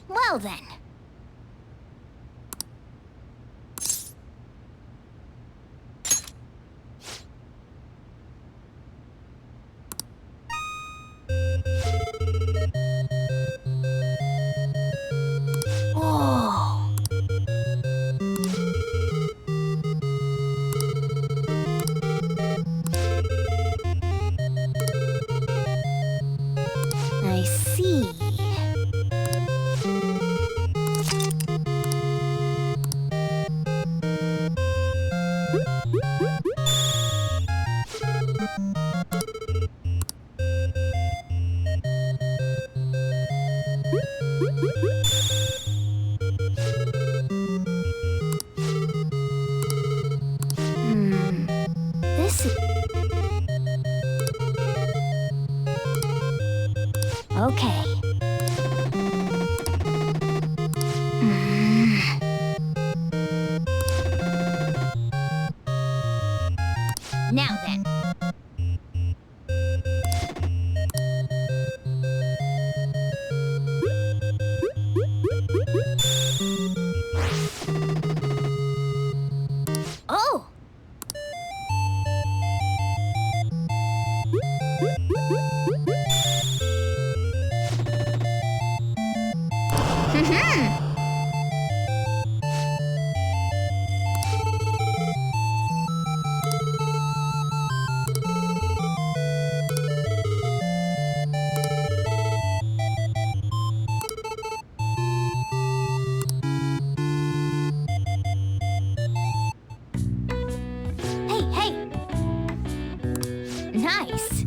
Well then. Whoa. I see. This is... Okay. Now then. Oh! Hey! Nice.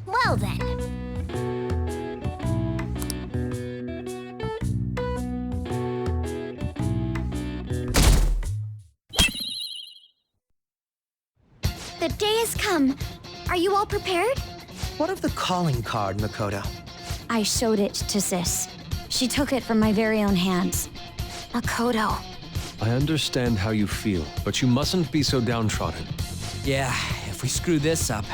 Well then. The day has come. Are you all prepared? What of the calling card, Makoto? I showed it to Sis. She took it from my very own hands. Makoto. I understand how you feel, but you mustn't be so downtrodden. Yeah, if we screw this up,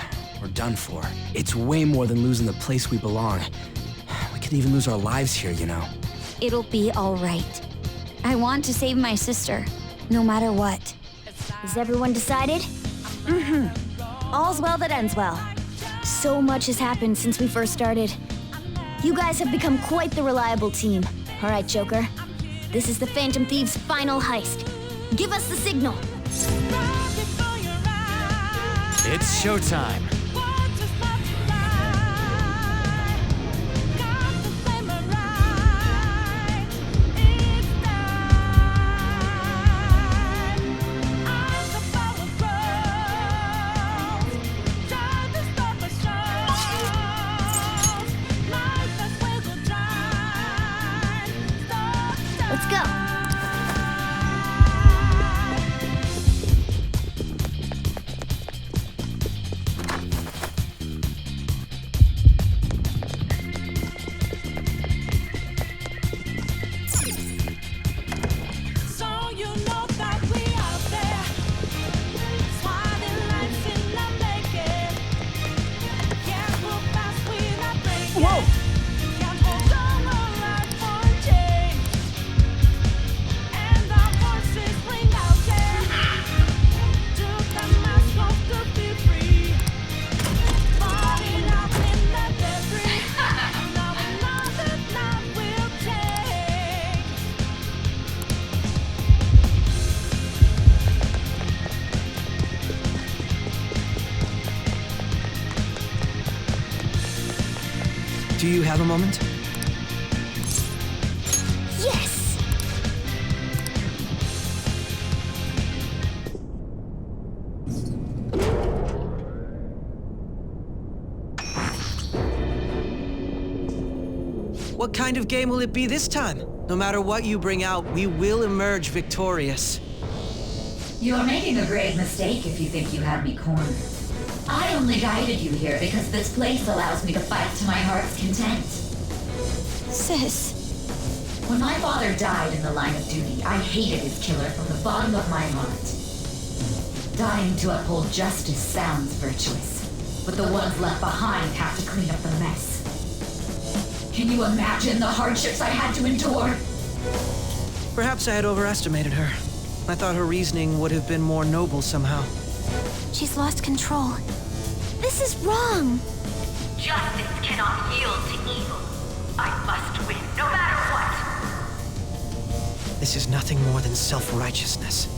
we're done for. It's way more than losing the place we belong. We could even lose our lives here, you know. It'll be all right. I want to save my sister, no matter what. Is everyone decided? All's well that ends well. So much has happened since we first started. You guys have become quite the reliable team. All right, Joker. This is the Phantom Thieves' final heist. Give us the signal. It's showtime. Let's go. Do you have a moment? Yes! What kind of game will it be this time? No matter what you bring out, we will emerge victorious. You're making a grave mistake if you think you have me cornered. I only guided you here because this place allows me to fight to my heart's content. Sis. When my father died in the line of duty, I hated his killer from the bottom of my heart. Dying to uphold justice sounds virtuous, but the ones left behind have to clean up the mess. Can you imagine the hardships I had to endure? Perhaps I had overestimated her. I thought her reasoning would have been more noble somehow. She's lost control. This is wrong. Justice cannot yield to evil. I must win, no matter what. This is nothing more than self-righteousness.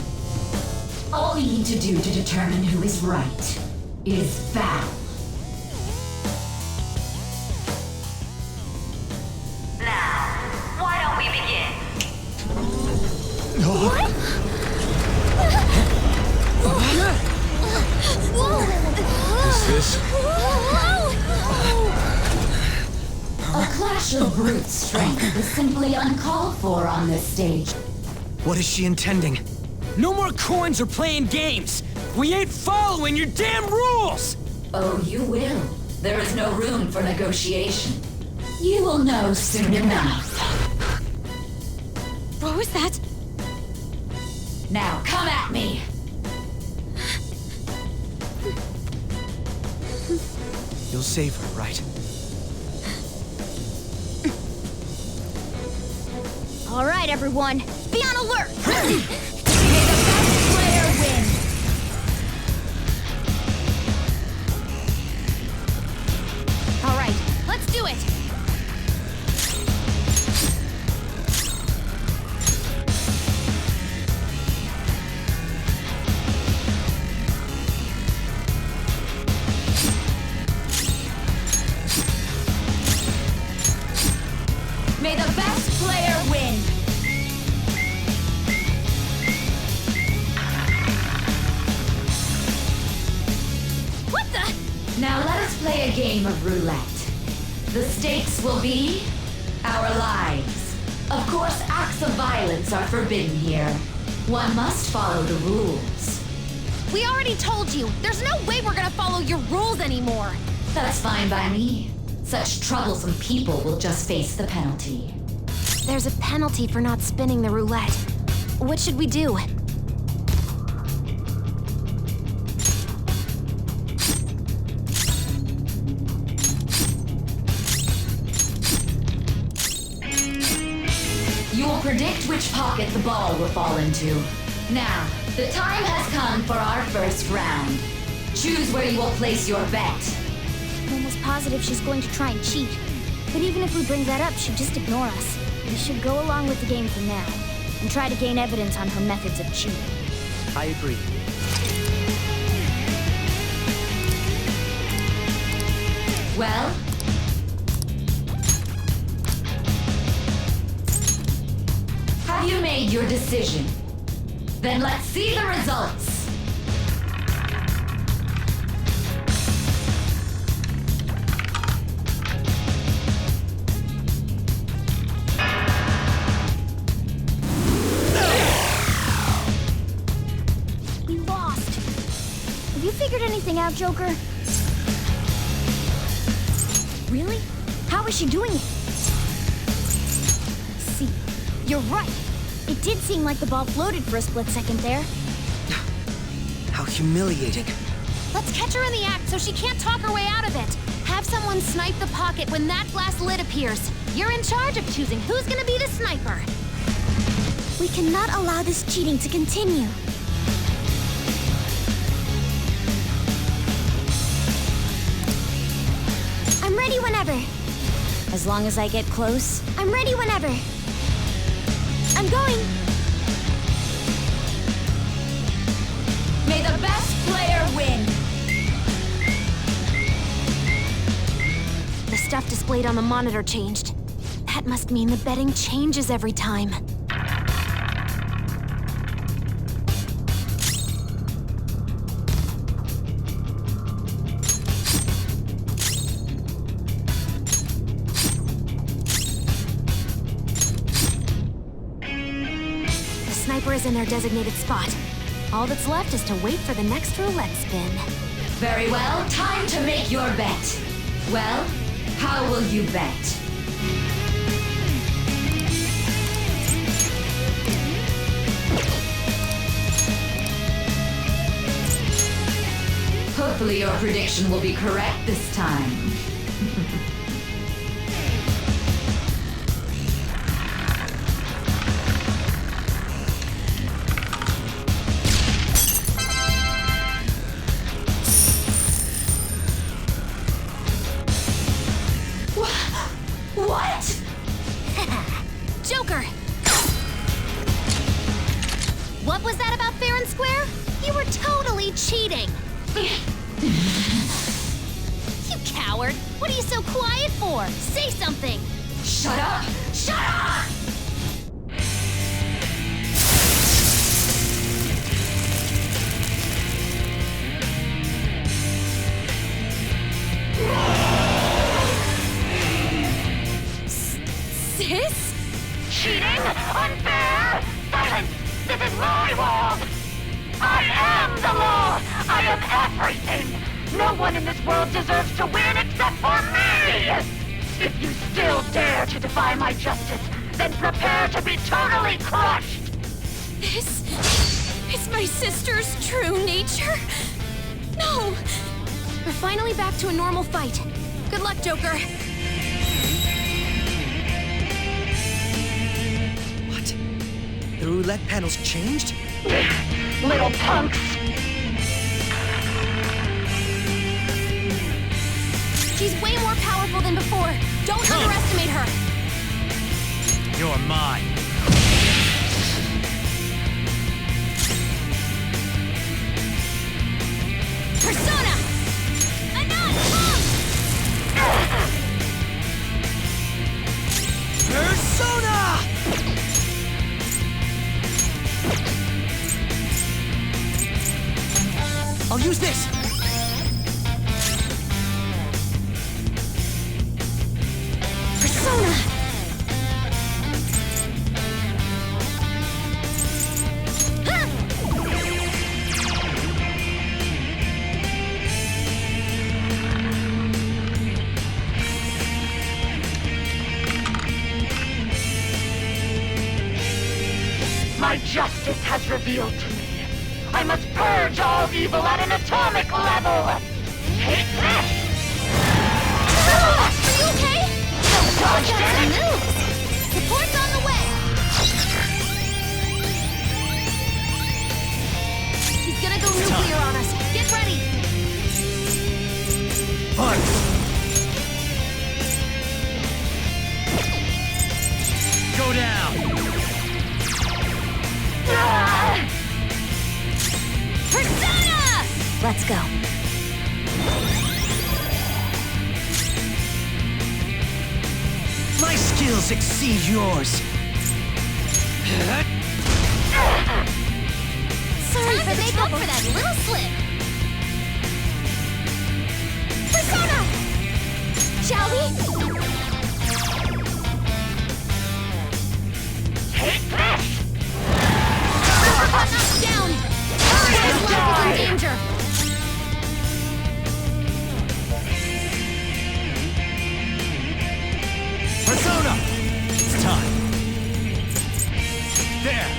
All we need to do to determine who is right is battle. Now, why don't we begin? What? Is this? A clash of brute strength is simply uncalled for on this stage. What is she intending? No more coins or playing games! We ain't following your damn rules! Oh, you will. There is no room for negotiation. You will know soon enough. What was that? Now, come at me! You'll save her, right? All right, everyone. Be on alert! May the best player win! All right, let's do it! May the best player win! What the? Now let us play a game of roulette. The stakes will be our lives. Of course, acts of violence are forbidden here. One must follow the rules. We already told you. There's no way we're gonna follow your rules anymore. That's fine by me. Such troublesome people will just face the penalty. There's a penalty for not spinning the roulette. What should we do? You will predict which pocket the ball will fall into. Now, the time has come for our first round. Choose where you will place your bet. I'm almost positive she's going to try and cheat. But even if we bring that up, she'd just ignore us. We should go along with the game for now, and try to gain evidence on her methods of cheating. I agree. Well? Have you made your decision? Then let's see the results. We lost. Have you figured anything out, Joker? Really? How is she doing it? See, you're right. It did seem like the ball floated for a split second there. How humiliating. Let's catch her in the act so she can't talk her way out of it. Have someone snipe the pocket when that glass lid appears. You're in charge of choosing who's gonna be the sniper. We cannot allow this cheating to continue. I'm ready whenever. As long as I get close, I'm ready whenever. I'm going. May the best player win. The stuff displayed on the monitor changed. That must mean the betting changes every time. The sniper is in their designated spot. All that's left is to wait for the next roulette spin. Very well, time to make your bet. Well, how will you bet? Hopefully your prediction will be correct this time. What? Joker! What was that about fair and square? You were totally cheating! You coward! What are you so quiet for? Say something! Shut up! Shut up! Sis? Cheating? Unfair? Silence! This is my world! I am the law! I am everything! No one in this world deserves to win except for me! If you still dare to defy my justice, then prepare to be totally crushed! This is my sister's true nature? No! We're finally back to a normal fight. Good luck, Joker. What? The roulette panel's changed? Little punks! She's way more powerful than before. Don't underestimate her. You're mine. Persona! Anon! Persona! I'll use this! Persona! My justice has revealed to me. I must purge all evil at an atomic level! Take this! Are you okay? Dodged Got some it! moves. Support's on the way. He's gonna go nuclear on us. Get ready. Fun! Go down! Persona! Let's go. My skills exceed yours! Sorry for the trouble. For that little slip. Persona! Shall we? Take this! Knocked down. His life is in danger. Persona! It's time. There!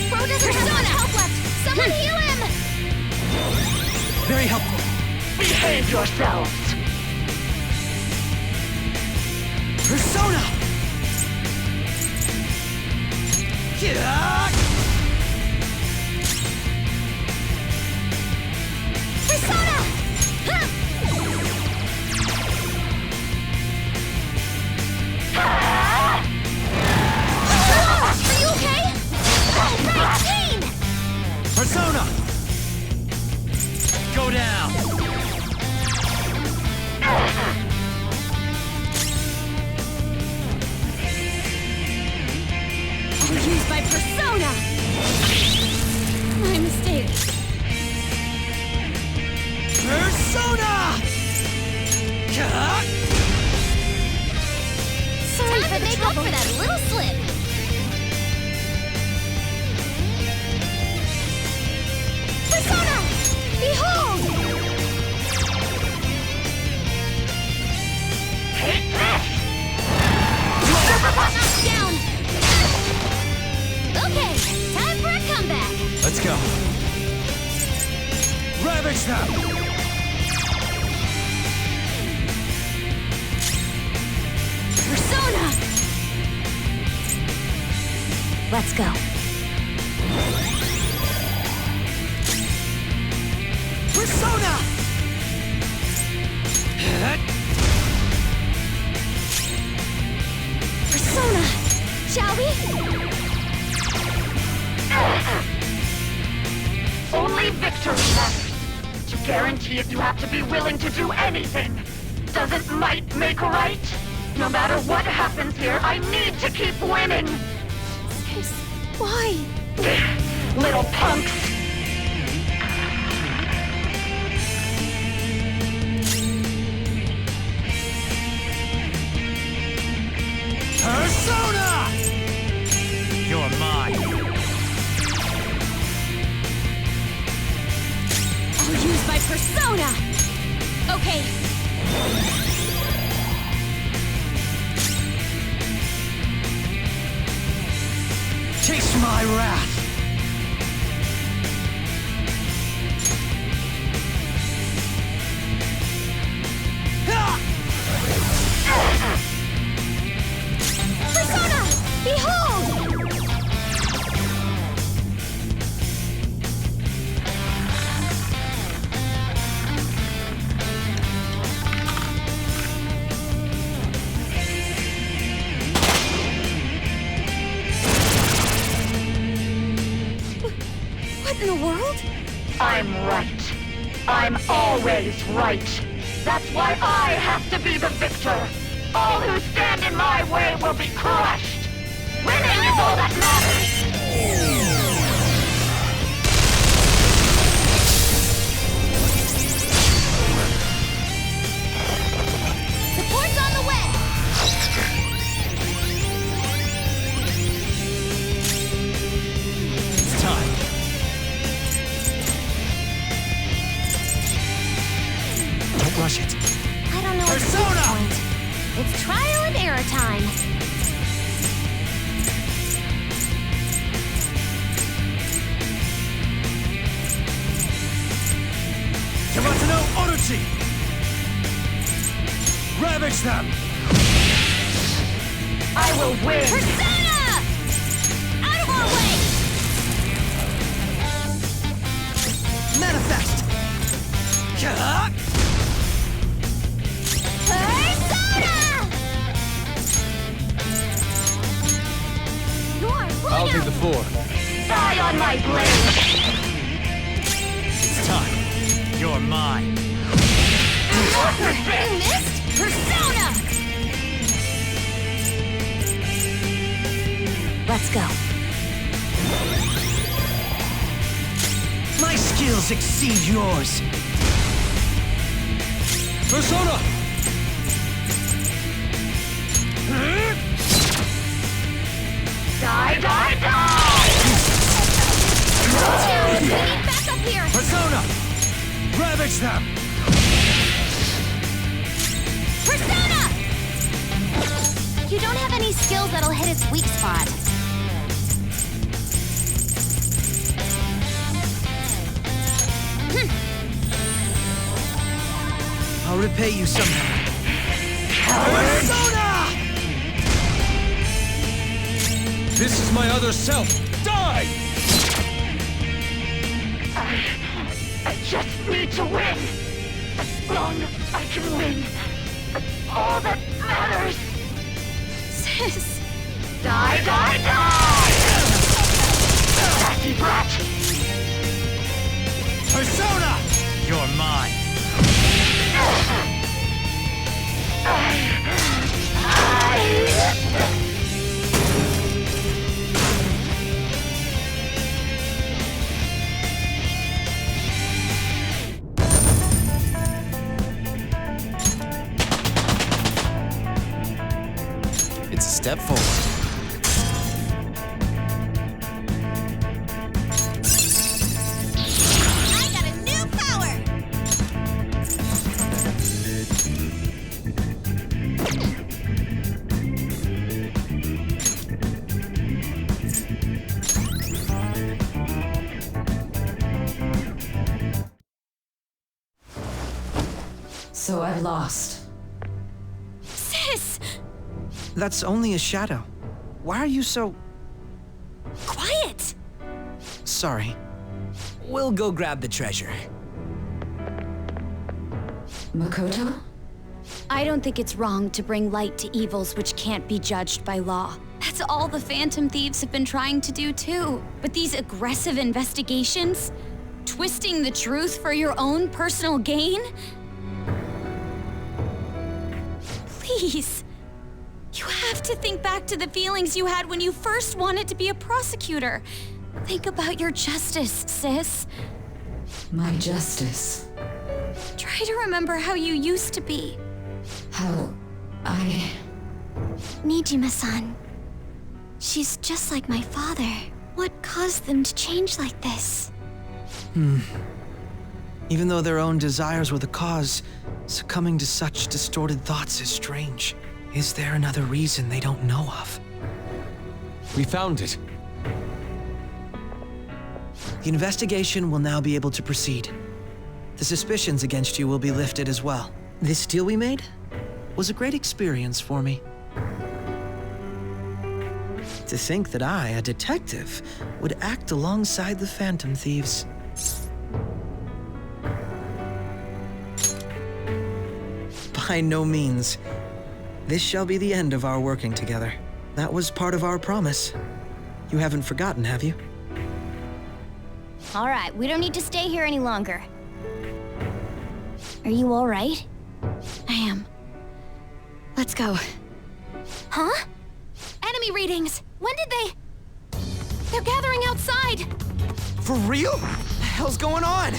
Bro doesn't have much help left. Someone heal him! Very helpful. Behave yourselves! Persona! Yeah! Persona! Huh! Are you okay? Oh, right, pain! Persona! Go down! I'll use my persona! My mistake. Persona! Yeah! Sorry for the trouble. For that little slip. Persona! Behold! Take this! Knocked down. Okay, time for a comeback. Let's Let's go. Ravage them! Persona! Let's go. Persona! Persona! Shall we? Only victory matters. To guarantee it, you have to be willing to do anything. Doesn't might make right? No matter what happens here, I need to keep winning. Sis, why? Little punks. Persona! You're mine. I'll use my persona! Okay. Taste my wrath. Persona! Behold! What in the world? I'm right. I'm always right. That's why I have to be the victor. All who stand in my way will be crushed. Winning is all that matters. Support's on the way! It's time. Don't rush it. I don't know what's the Persona! point. It's trial and error time. Yamatano Orochi! Ravage them! I will win. Persona! Out of our way! Manifest! Persona! You're I'll do the 4. Die on my blade. It's time. You're mine. You missed? Persona! Let's go. My skills exceed yours. Persona! Die, die, die! Dude, we need backup here! Persona! Ravage them! Persona! You don't have any skills that'll hit its weak spot. I'll repay you somehow. Persona! This is my other self! Die! I just need to win. As long as I can win. That's all that matters. Sis! Die, die, die! Sassy brat! Persona! You're mine. It's a step forward. I got a new So I've lost. Sis! That's only a shadow. Why are you so... Quiet! Sorry. We'll go grab the treasure. Makoto? I don't think it's wrong to bring light to evils which can't be judged by law. That's all the Phantom Thieves have been trying to do too. But these aggressive investigations? Twisting the truth for your own personal gain? Please. You have to think back to the feelings you had when you first wanted to be a prosecutor. Think about your justice, sis. My justice. Try to remember how you used to be. How I... Nijima-san. She's just like my father. What caused them to change like this? Even though their own desires were the cause, succumbing to such distorted thoughts is strange. Is there another reason they don't know of? We found it. The investigation will now be able to proceed. The suspicions against you will be lifted as well. This deal we made was a great experience for me. To think that I, a detective, would act alongside the Phantom Thieves. By no means. This shall be the end of our working together. That was part of our promise. You haven't forgotten, have you? All right, we don't need to stay here any longer. Are you all right? I am. Let's go. Huh? Enemy readings! When did they... They're gathering outside! For real? What the hell's going on?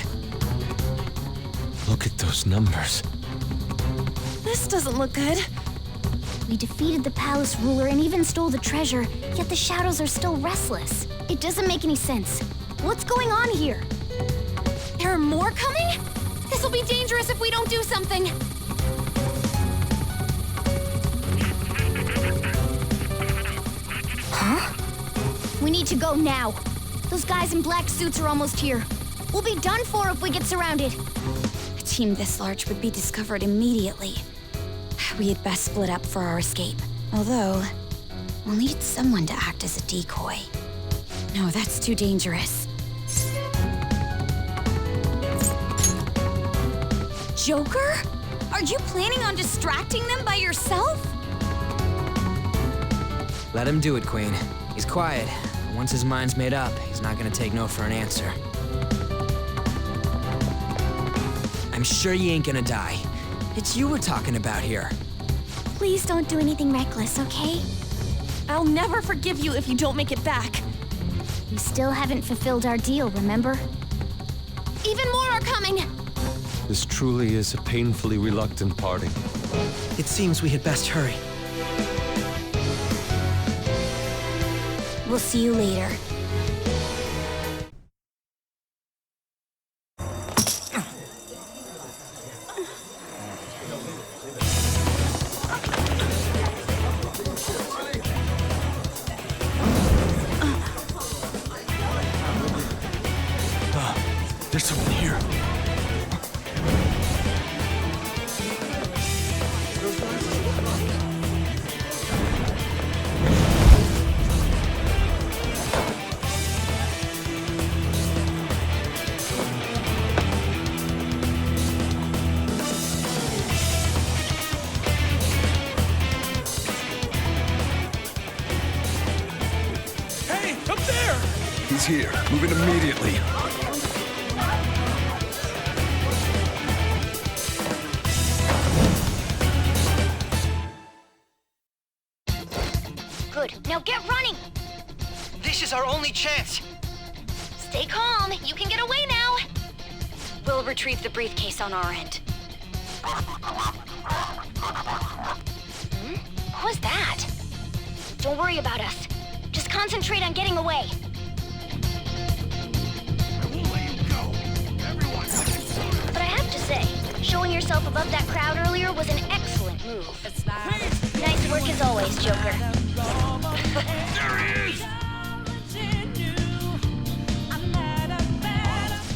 Look at those numbers. This doesn't look good. We defeated the palace ruler and even stole the treasure, yet the shadows are still restless. It doesn't make any sense. What's going on here? There are more coming? This will be dangerous if we don't do something. Huh? We need to go now. Those guys in black suits are almost here. We'll be done for if we get surrounded. A team this large would be discovered immediately. We had best split up for our escape. Although, we'll need someone to act as a decoy. No, that's too dangerous. Joker? Are you planning on distracting them by yourself? Let him do it, Queen. He's quiet. Once his mind's made up, he's not gonna take no for an answer. I'm sure you ain't gonna die. It's you we're talking about here. Please don't do anything reckless, okay? I'll never forgive you if you don't make it back. We still haven't fulfilled our deal, remember? Even more are coming! This truly is a painfully reluctant parting. It seems we had best hurry. We'll see you later. There's someone here. Hey, up there! He's here. Move in immediately. Good. Now get running! This is our only chance. Stay calm. You can get away now. We'll retrieve the briefcase on our end. What was that? Don't worry about us. Just concentrate on getting away. But I have to say, showing yourself above that crowd earlier was an excellent move. Nice work as always, Joker. There he is!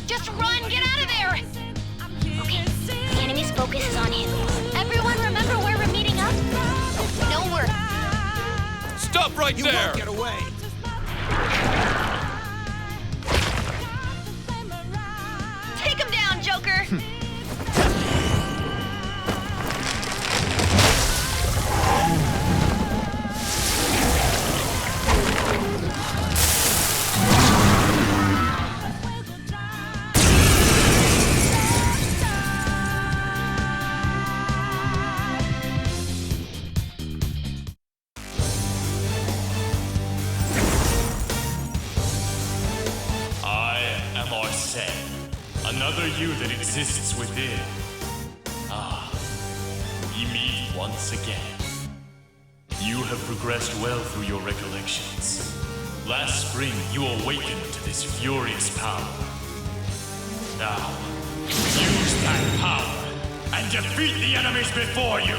Just run! Get out of there! Okay, the enemy's focus is on him. right You there! won't get away. Take him down, Joker! Another you that exists within. Ah, we meet once again. You have progressed well through your recollections. Last spring, you awakened to this furious power. Now, use that power and defeat the enemies before you!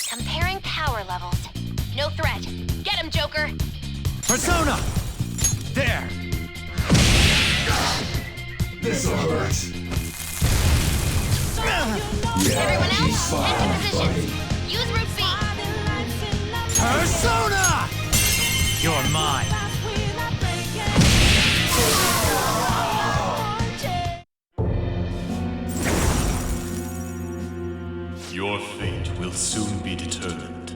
Comparing power levels. No threat. Get him, Joker! Persona! There! This'll hurt. Everyone else, head to positions. Use route B. Persona! You're mine. Your fate will soon be determined.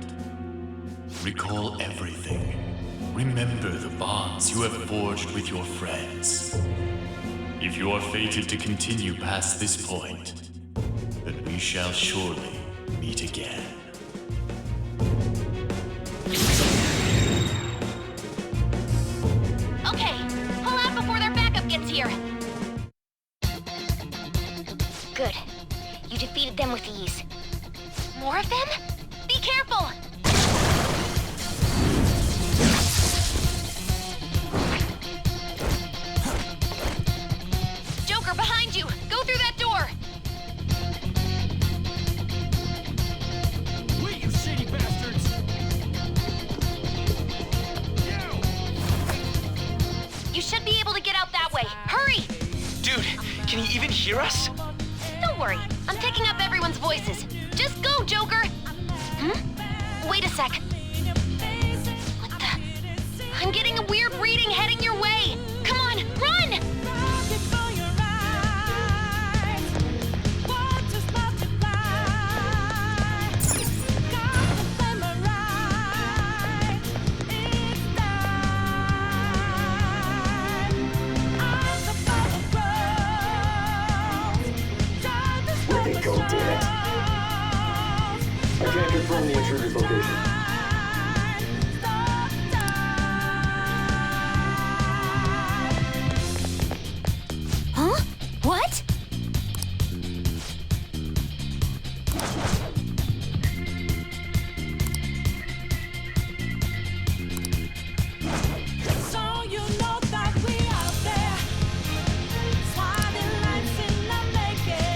Recall everything. Remember the bonds you have forged with your friends. If you are fated to continue past this point, then we shall surely meet again. Okay, pull out before their backup gets here. Good. You defeated them with ease. More of them? Be careful! Joker, behind you! Go through that door! Wait, you shady bastards! You should be able to get out that way. Hurry! Dude, can he even hear us? Don't worry. I'm picking up everyone's voices. Just go, Joker! Wait a sec. What the? I'm getting a weird reading heading your way. Come on, run! Let it go, damn it. I can't confirm the intruder's location. Huh? What?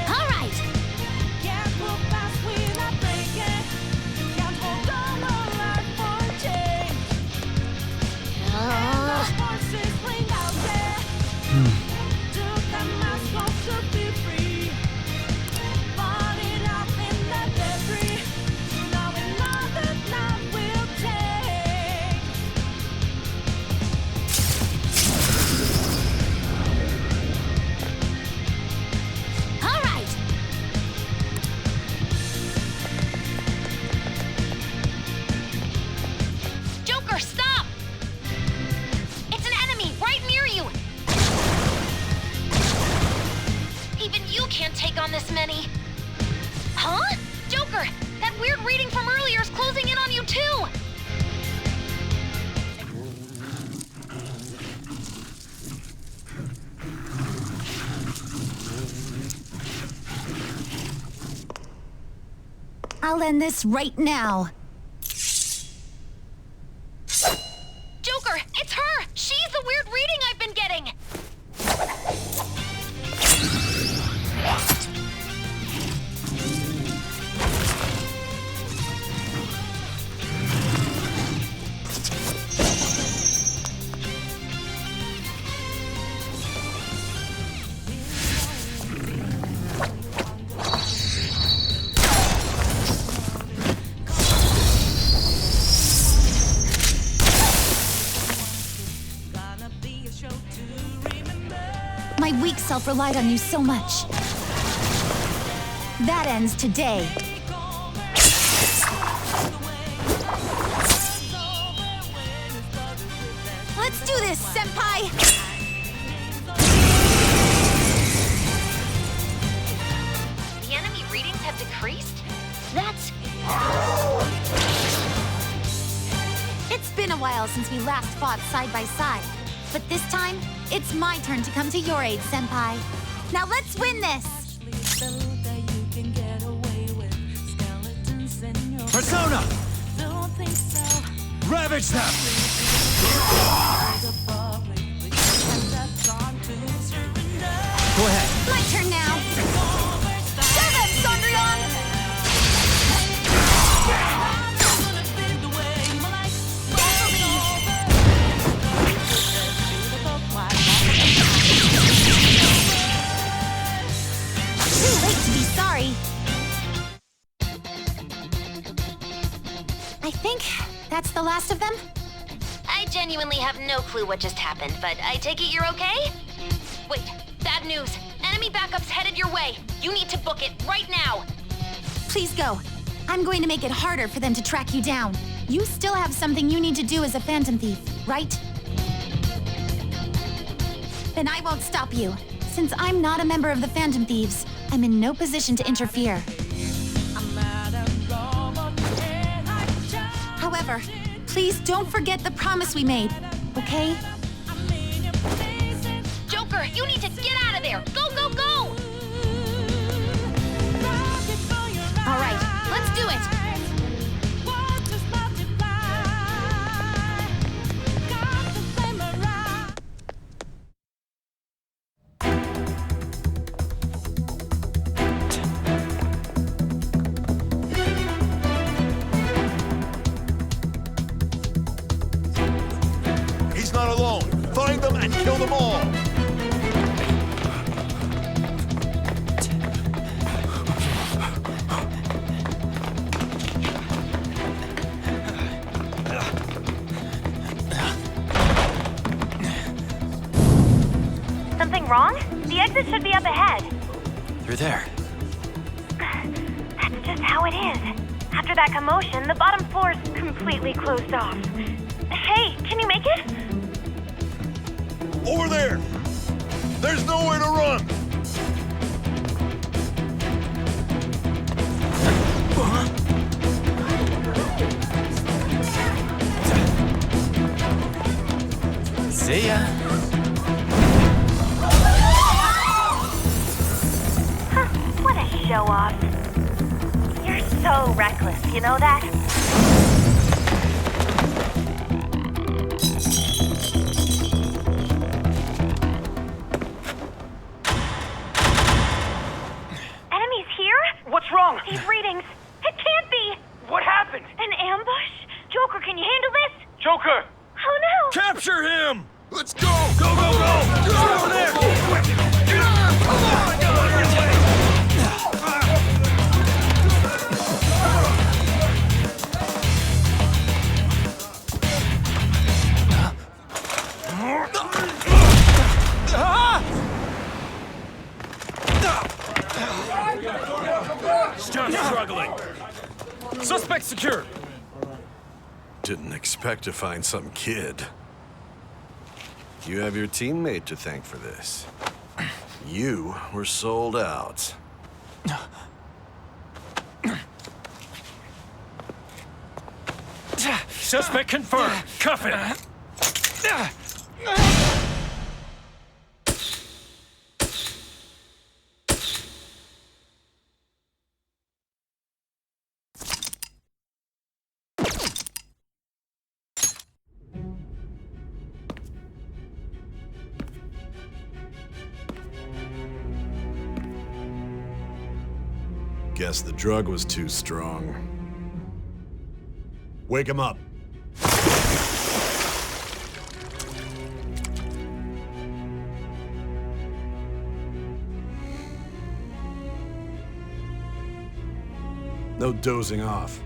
All right. All right. Joker, stop! It's an enemy right near you! Even you can't take on this many. Huh? Joker, that weird reading from earlier is closing in on you too! I'll end this right now. Joker, it's her! She's the weird reading I've been getting! My weak self relied on you so much. That ends today. Let's do this, Senpai! The enemy readings have decreased? That's... It's been a while since we last fought side by side. But this time, it's my turn to come to your aid, Senpai. Now let's win this! Persona! Ravage them! Go ahead. My turn now! Show them, Sondrion! Too late to be sorry. I think that's the last of them. I genuinely have no clue what just happened, but I take it you're okay? Wait, bad news. Enemy backup's headed your way. You need to book it right now. Please go. I'm going to make it harder for them to track you down. You still have something you need to do as a Phantom Thief, right? Then I won't stop you. Since I'm not a member of the Phantom Thieves, I'm in no position to interfere. However, please don't forget the promise we made, okay? Joker, you need to get out of there! Go, go, go! All right, let's do it! He's not alone. Find them and kill them all. Something wrong? The exit should be up ahead. Through there. That's just how it is. After that commotion, the bottom floor's completely closed off. Hey, can you make it? Over there. There's nowhere to run. See ya. Huh, what a show-off. You're so reckless, you know that? Enemies here? What's wrong? These readings. It can't be! What happened? An ambush? Joker, can you handle this? Joker! Oh no! Capture him! Let's go! Go, go, go! Get over there! Come on! Get out of your way! Just struggling. Suspect secure. Didn't expect to find some kid. You have your teammate to thank for this. You were sold out. Suspect confirmed. Cuff it. Guess the drug was too strong. Wake him up. No dozing off.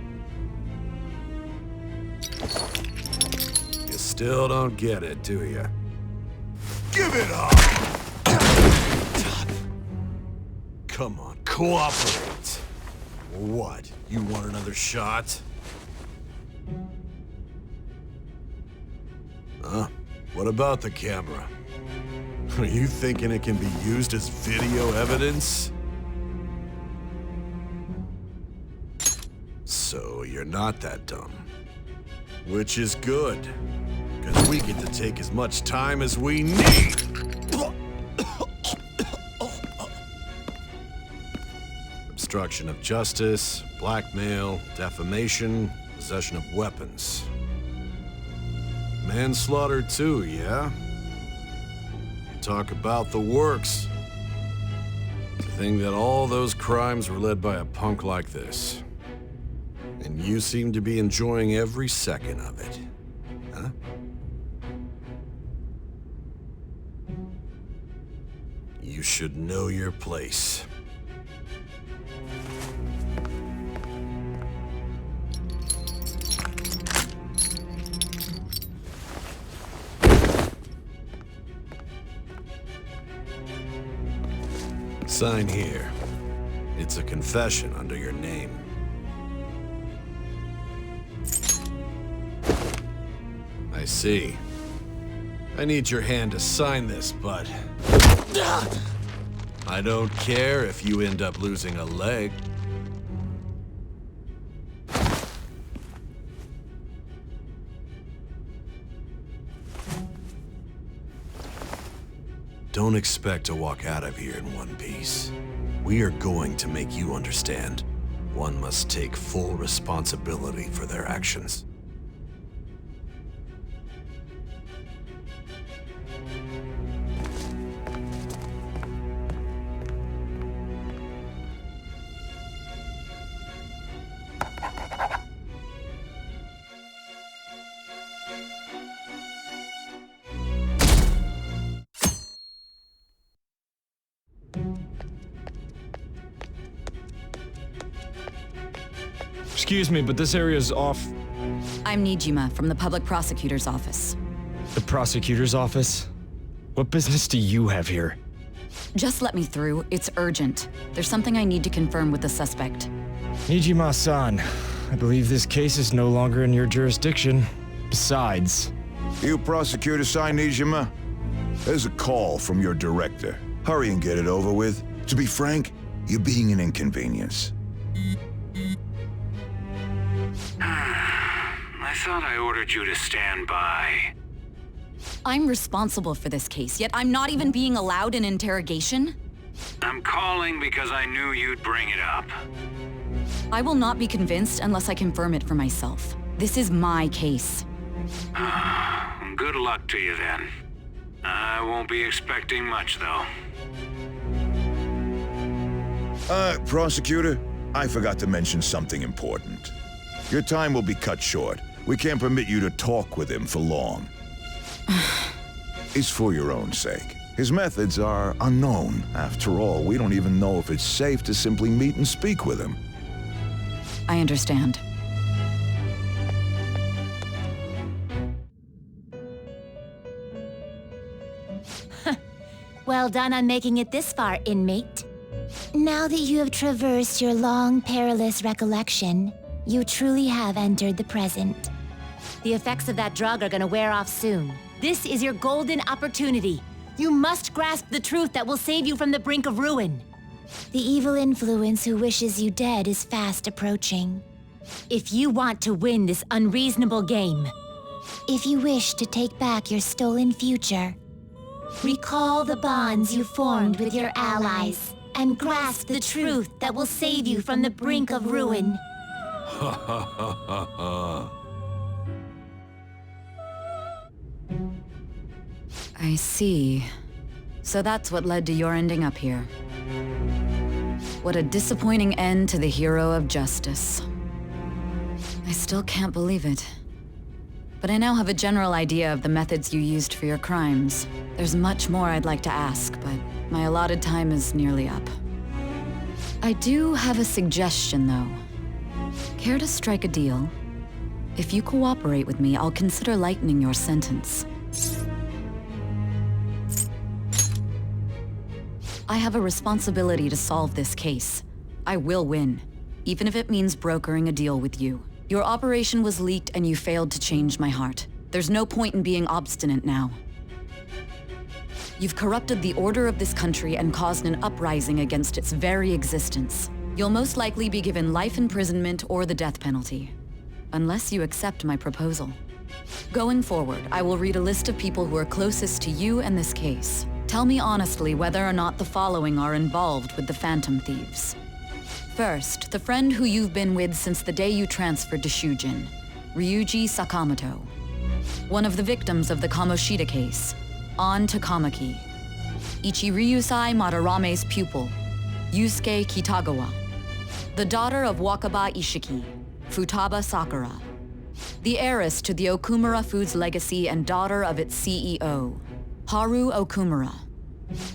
You still don't get it, do you? Give it up! Come on, cooperate. Or what? You want another shot? Huh? What about the camera? Are you thinking it can be used as video evidence? So you're not that dumb. Which is good, because we get to take as much time as we need. Obstruction of justice, blackmail, defamation, possession of weapons. Manslaughter too, yeah? Talk about the works. To think that all those crimes were led by a punk like this. And you seem to be enjoying every second of it, huh? You should know your place. Sign here. It's a confession under your name. I see. I need your hand to sign this, but I don't care if you end up losing a leg. Don't expect to walk out of here in one piece. We are going to make you understand. One must take full responsibility for their actions. Excuse me, but this area's off. I'm Nijima from the public prosecutor's office. The prosecutor's office? What business do you have here? Just let me through. It's urgent. There's something I need to confirm with the suspect. Nijima-san, I believe this case is no longer in your jurisdiction. Besides... You prosecutor-san, Nijima? There's a call from your director. Hurry and get it over with. To be frank, you're being an inconvenience. I thought I ordered you to stand by. I'm responsible for this case, yet I'm not even being allowed an interrogation? I'm calling because I knew you'd bring it up. I will not be convinced unless I confirm it for myself. This is my case. Good luck to you then. I won't be expecting much, though. Prosecutor, I forgot to mention something important. Your time will be cut short. We can't permit you to talk with him for long. It's for your own sake. His methods are unknown. After all, we don't even know if it's safe to simply meet and speak with him. I understand. Well done on making it this far, inmate. Now that you have traversed your long, perilous recollection, you truly have entered the present. The effects of that drug are gonna wear off soon. This is your golden opportunity. You must grasp the truth that will save you from the brink of ruin. The evil influence who wishes you dead is fast approaching. If you want to win this unreasonable game, if you wish to take back your stolen future, recall the bonds you formed with your allies and grasp the truth that will save you from the brink of ruin. Ha ha ha ha ha. I see. So that's what led to your ending up here. What a disappointing end to the hero of justice. I still can't believe it. But I now have a general idea of the methods you used for your crimes. There's much more I'd like to ask, but my allotted time is nearly up. I do have a suggestion, though. Care to strike a deal? If you cooperate with me, I'll consider lightening your sentence. I have a responsibility to solve this case. I will win, even if it means brokering a deal with you. Your operation was leaked and you failed to change my heart. There's no point in being obstinate now. You've corrupted the order of this country and caused an uprising against its very existence. You'll most likely be given life imprisonment or the death penalty, unless you accept my proposal. Going forward, I will read a list of people who are closest to you and this case. Tell me honestly whether or not the following are involved with the Phantom Thieves. First, the friend who you've been with since the day you transferred to Shujin, Ryuji Sakamoto. One of the victims of the Kamoshida case, An Takamaki. Ichiryusai Madarame's pupil, Yusuke Kitagawa. The daughter of Wakaba Ishiki, Futaba Sakura. The heiress to the Okumura Foods legacy and daughter of its CEO, Haru Okumura.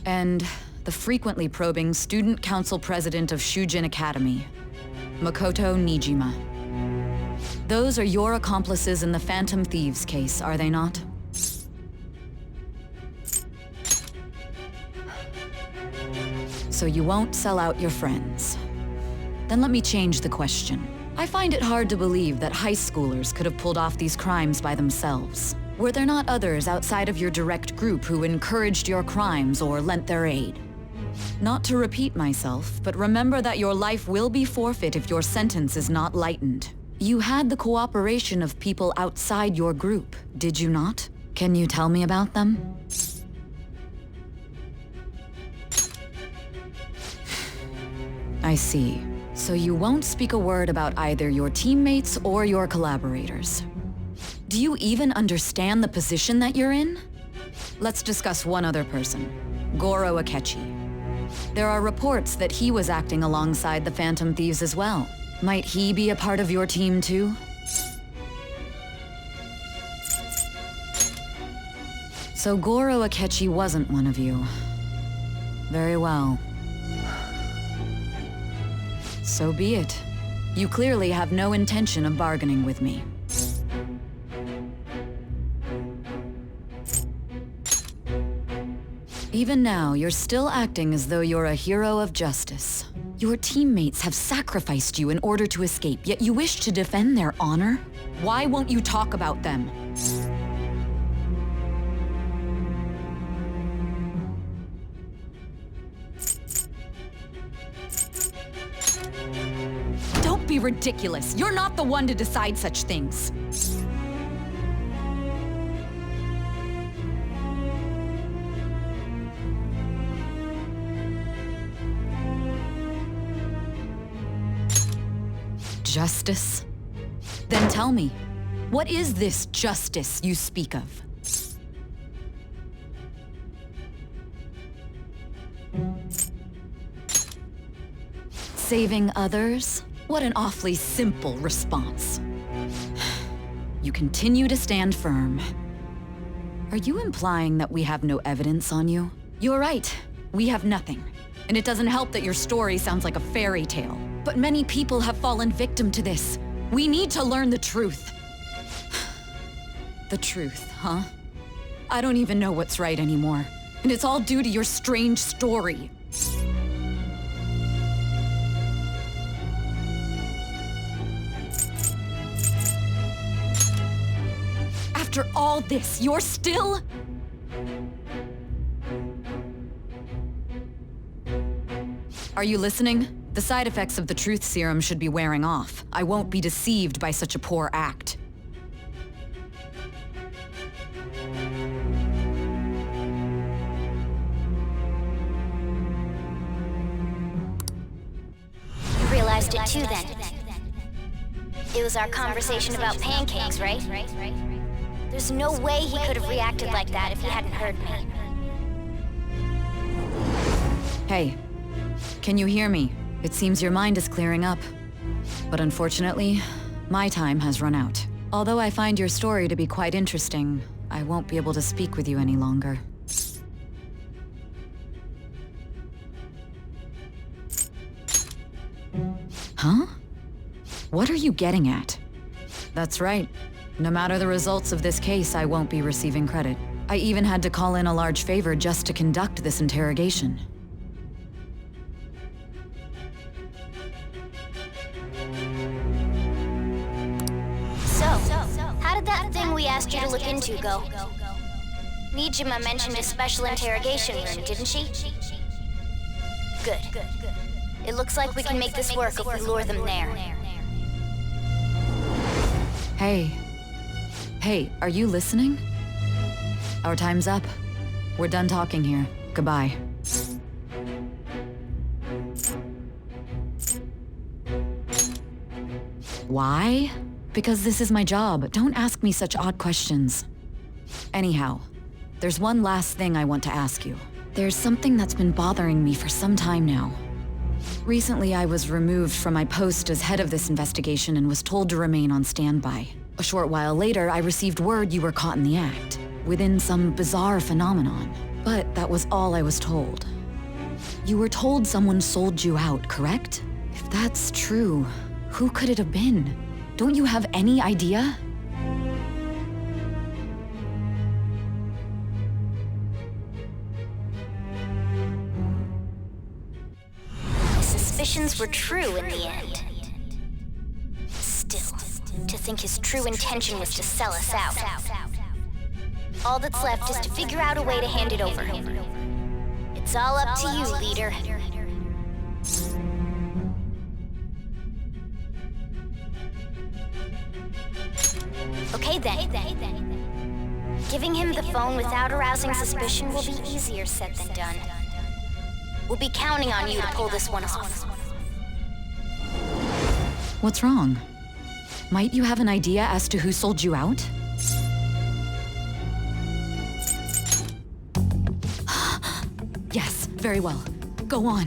And the frequently probing student council president of Shujin Academy, Makoto Nijima. Those are your accomplices in the Phantom Thieves case, are they not? So you won't sell out your friends. Then let me change the question. I find it hard to believe that high schoolers could have pulled off these crimes by themselves. Were there not others outside of your direct group who encouraged your crimes or lent their aid? Not to repeat myself, but remember that your life will be forfeit if your sentence is not lightened. You had the cooperation of people outside your group, did you not? Can you tell me about them? I see. So you won't speak a word about either your teammates or your collaborators. Do you even understand the position that you're in? Let's discuss one other person, Goro Akechi. There are reports that he was acting alongside the Phantom Thieves as well. Might he be a part of your team too? So Goro Akechi wasn't one of you. Very well. So be it. You clearly have no intention of bargaining with me. Even now, you're still acting as though you're a hero of justice. Your teammates have sacrificed you in order to escape, yet you wish to defend their honor? Why won't you talk about them? Don't be ridiculous. You're not the one to decide such things. Justice? Then tell me, what is this justice you speak of? Saving others? What an awfully simple response. You continue to stand firm. Are you implying that we have no evidence on you? You're right, we have nothing. And it doesn't help that your story sounds like a fairy tale. But many people have fallen victim to this. We need to learn the truth. The truth, huh? I don't even know what's right anymore. And it's all due to your strange story. After all this, you're still... Are you listening? The side effects of the truth serum should be wearing off. I won't be deceived by such a poor act. You realized it too then. It was our conversation about pancakes, right? There's no way he could have reacted like that if he hadn't heard me. Hey, can you hear me? It seems your mind is clearing up. But unfortunately, my time has run out. Although I find your story to be quite interesting, I won't be able to speak with you any longer. Huh? What are you getting at? That's right. No matter the results of this case, I won't be receiving credit. I even had to call in a large favor just to conduct this interrogation. asked you to look into, Go. Nijima mentioned a special interrogation room, didn't she? Good. It looks like we can make this work if we lure them there. Hey, are you listening? Our time's up. We're done talking here. Goodbye. Why? Because this is my job. Don't ask me such odd questions. Anyhow, there's one last thing I want to ask you. There's something that's been bothering me for some time now. Recently, I was removed from my post as head of this investigation and was told to remain on standby. A short while later, I received word you were caught in the act, within some bizarre phenomenon. But that was all I was told. You were told someone sold you out, correct? If that's true, who could it have been? Don't you have any idea? My suspicions were true in the end. Still, to think his true intention was to sell us out. All that's left is to figure out a way to hand it over. It's all up to you, leader. Okay then. Giving him the phone without arousing suspicion will be easier said than done. We'll be counting on you to pull this one off. What's wrong? Might you have an idea as to who sold you out? Yes, very well. Go on.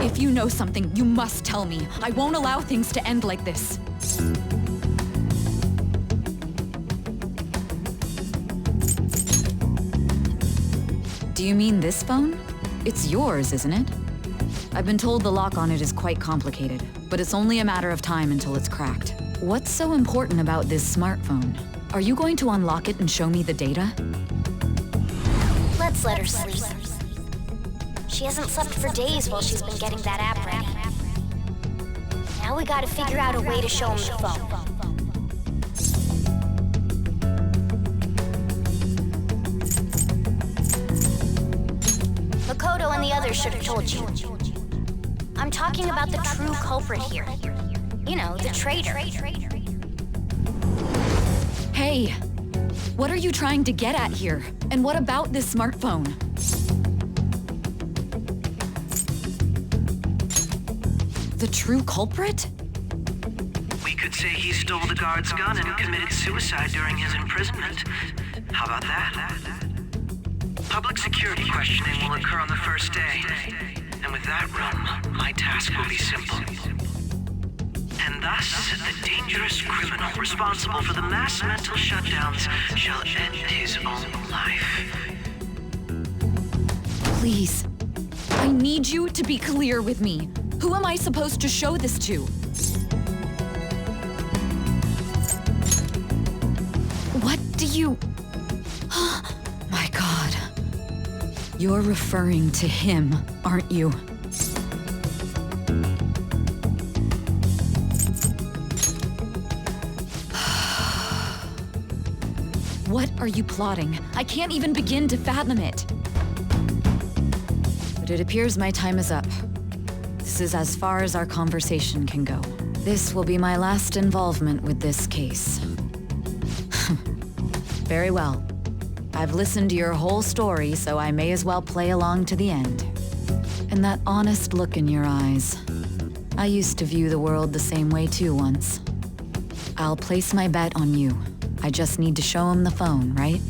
If you know something, you must tell me. I won't allow things to end like this. Do you mean this phone? It's yours, isn't it? I've been told the lock on it is quite complicated, but it's only a matter of time until it's cracked. What's so important about this smartphone? Are you going to unlock it and show me the data? Let's let her sleep. She hasn't slept for days while she's been getting that app ready. Now we gotta figure out a way to show him the phone. Makoto and the others should have told you. I'm talking about the true culprit here. You know, the traitor. Hey! What are you trying to get at here? And what about this smartphone? The true culprit? We could say he stole the guard's gun and committed suicide during his imprisonment. How about that? Public security questioning will occur on the first day. And with that room, my task will be simple. And thus, the dangerous criminal responsible for the mass mental shutdowns shall end his own life. Please. I need you to be clear with me. Who am I supposed to show this to? What do you... My God. You're referring to him, aren't you? What are you plotting? I can't even begin to fathom it. But it appears my time is up. This is as far as our conversation can go. This will be my last involvement with this case. Very well. I've listened to your whole story, so I may as well play along to the end. And that honest look in your eyes. I used to view the world the same way too once. I'll place my bet on you. I just need to show him the phone, right?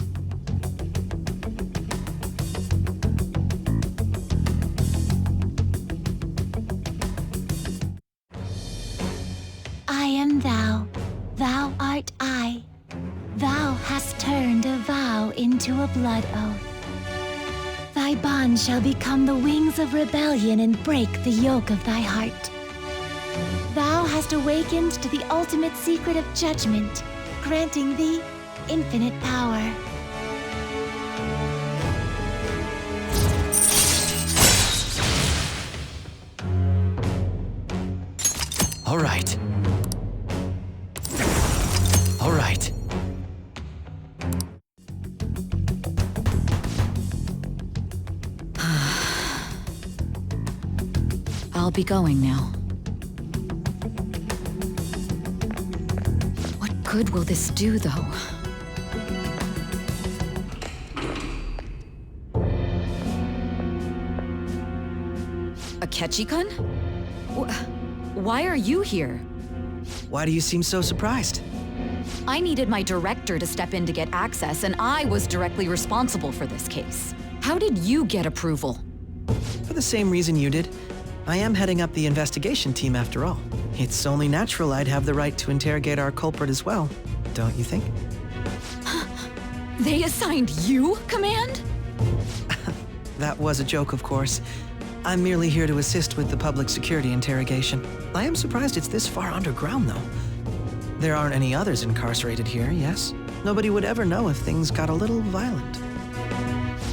I am thou, thou art I. Thou hast turned a vow into a blood oath. Thy bond shall become the wings of rebellion and break the yoke of thy heart. Thou hast awakened to the ultimate secret of judgment, granting thee infinite power. All right. All right. I'll be going now. What good will this do, though? Akechi-kun? Why are you here? Why do you seem so surprised? I needed my director to step in to get access, and I was directly responsible for this case. How did you get approval? For the same reason you did. I am heading up the investigation team after all. It's only natural I'd have the right to interrogate our culprit as well, don't you think? They assigned you command? That was a joke, of course. I'm merely here to assist with the public security interrogation. I am surprised it's this far underground, though. There aren't any others incarcerated here, yes? Nobody would ever know if things got a little violent.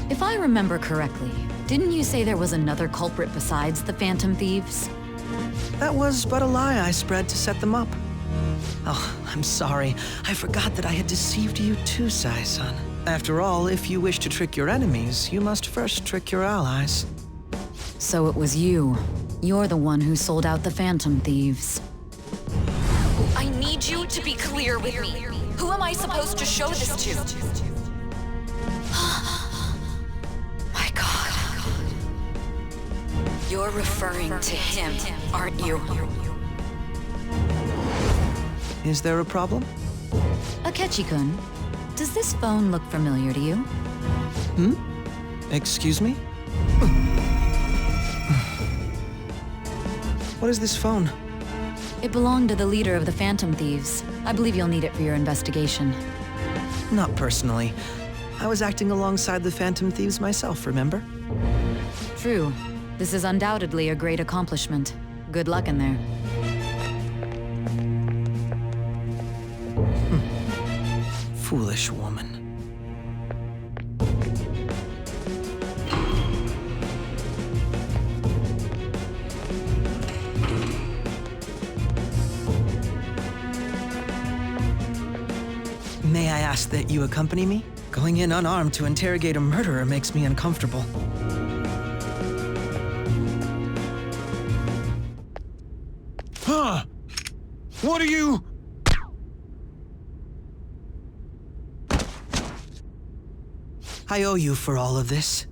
If I remember correctly, didn't you say there was another culprit besides the Phantom Thieves? That was but a lie I spread to set them up. Oh, I'm sorry. I forgot that I had deceived you too, Sai-san. After all, if you wish to trick your enemies, you must first trick your allies. So it was you. You're the one who sold out the Phantom Thieves. I need you to be clear with me. Who am I supposed to show this to? My God. You're referring to him, aren't you? Is there a problem? Akechi-kun, does this phone look familiar to you? Excuse me? What is this phone? It belonged to the leader of the Phantom Thieves. I believe you'll need it for your investigation. Not personally. I was acting alongside the Phantom Thieves myself, remember? True. This is undoubtedly a great accomplishment. Good luck in there. Foolish woman. May I ask that you accompany me? Going in unarmed to interrogate a murderer makes me uncomfortable. Huh? What are you? I owe you for all of this.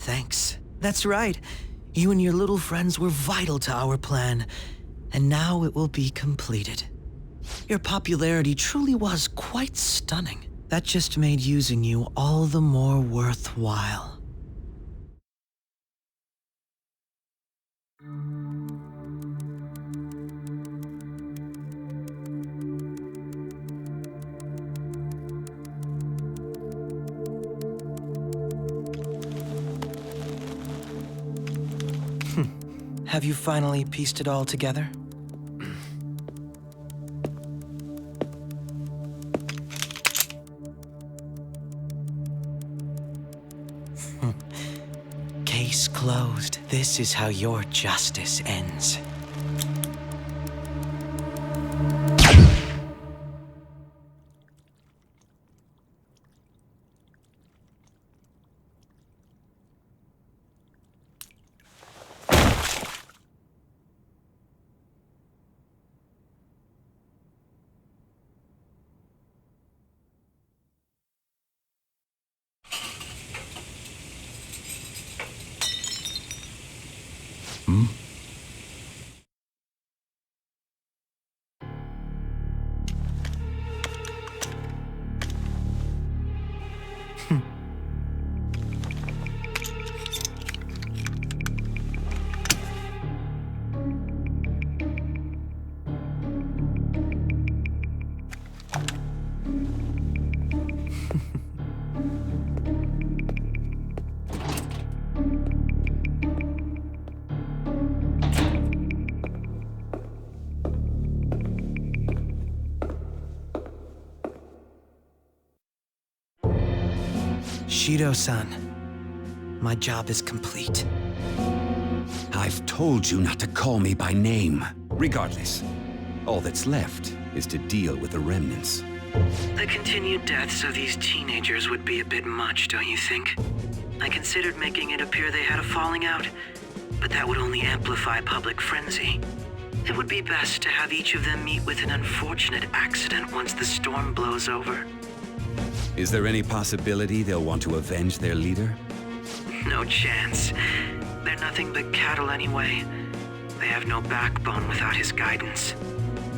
Thanks. That's right. You and your little friends were vital to our plan, and now it will be completed. Your popularity truly was quite stunning. That just made using you all the more worthwhile. Have you finally pieced it all together? Case closed. This is how your justice ends. Shido-san, my job is complete. I've told you not to call me by name. Regardless, all that's left is to deal with the remnants. The continued deaths of these teenagers would be a bit much, don't you think? I considered making it appear they had a falling out, but that would only amplify public frenzy. It would be best to have each of them meet with an unfortunate accident once the storm blows over. Is there any possibility they'll want to avenge their leader? No chance. They're nothing but cattle anyway. They have no backbone without his guidance.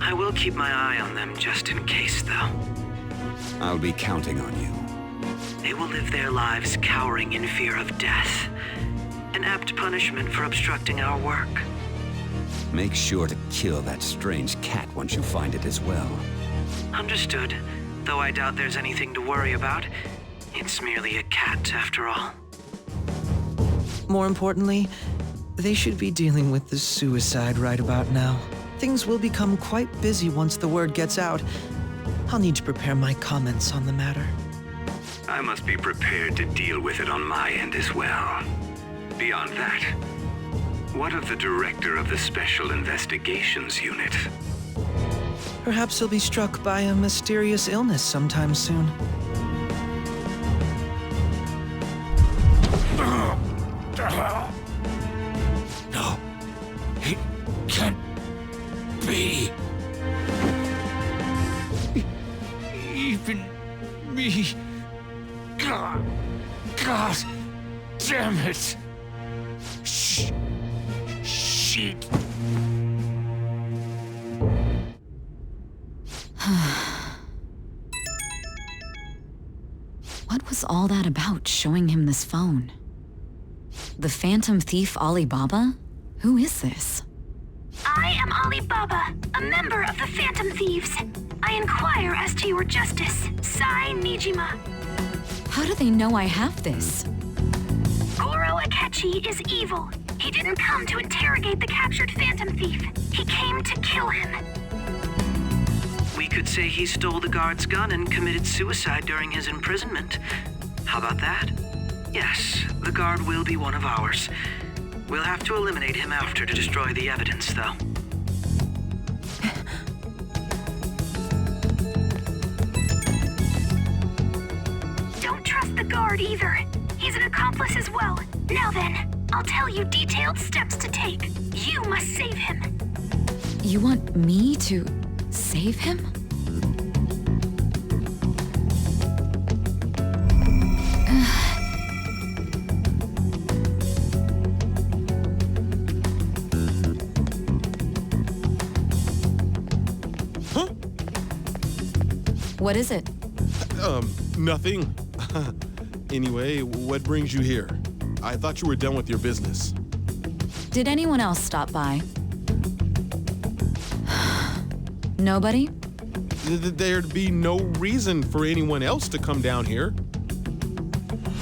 I will keep my eye on them just in case, though. I'll be counting on you. They will live their lives cowering in fear of death. An apt punishment for obstructing our work. Make sure to kill that strange cat once you find it as well. Understood. Though I doubt there's anything to worry about. It's merely a cat, after all. More importantly, they should be dealing with the suicide right about now. Things will become quite busy once the word gets out. I'll need to prepare my comments on the matter. I must be prepared to deal with it on my end as well. Beyond that, what of the director of the Special Investigations Unit? Perhaps he'll be struck by a mysterious illness sometime soon. No, it can't be. Even me. God damn it. Shit. What was all that about, showing him this phone? The Phantom Thief Alibaba? Who is this? I am Alibaba, a member of the Phantom Thieves. I inquire as to your justice, Sai Nijima. How do they know I have this? Goro Akechi is evil. He didn't come to interrogate the captured Phantom Thief. He came to kill him. We could say he stole the guard's gun and committed suicide during his imprisonment. How about that? Yes, the guard will be one of ours. We'll have to eliminate him after to destroy the evidence, though. Don't trust the guard either. He's an accomplice as well. Now then, I'll tell you detailed steps to take. You must save him. You want me to save him? What is it? Nothing. Anyway, what brings you here? I thought you were done with your business. Did anyone else stop by? Nobody? There'd be no reason for anyone else to come down here.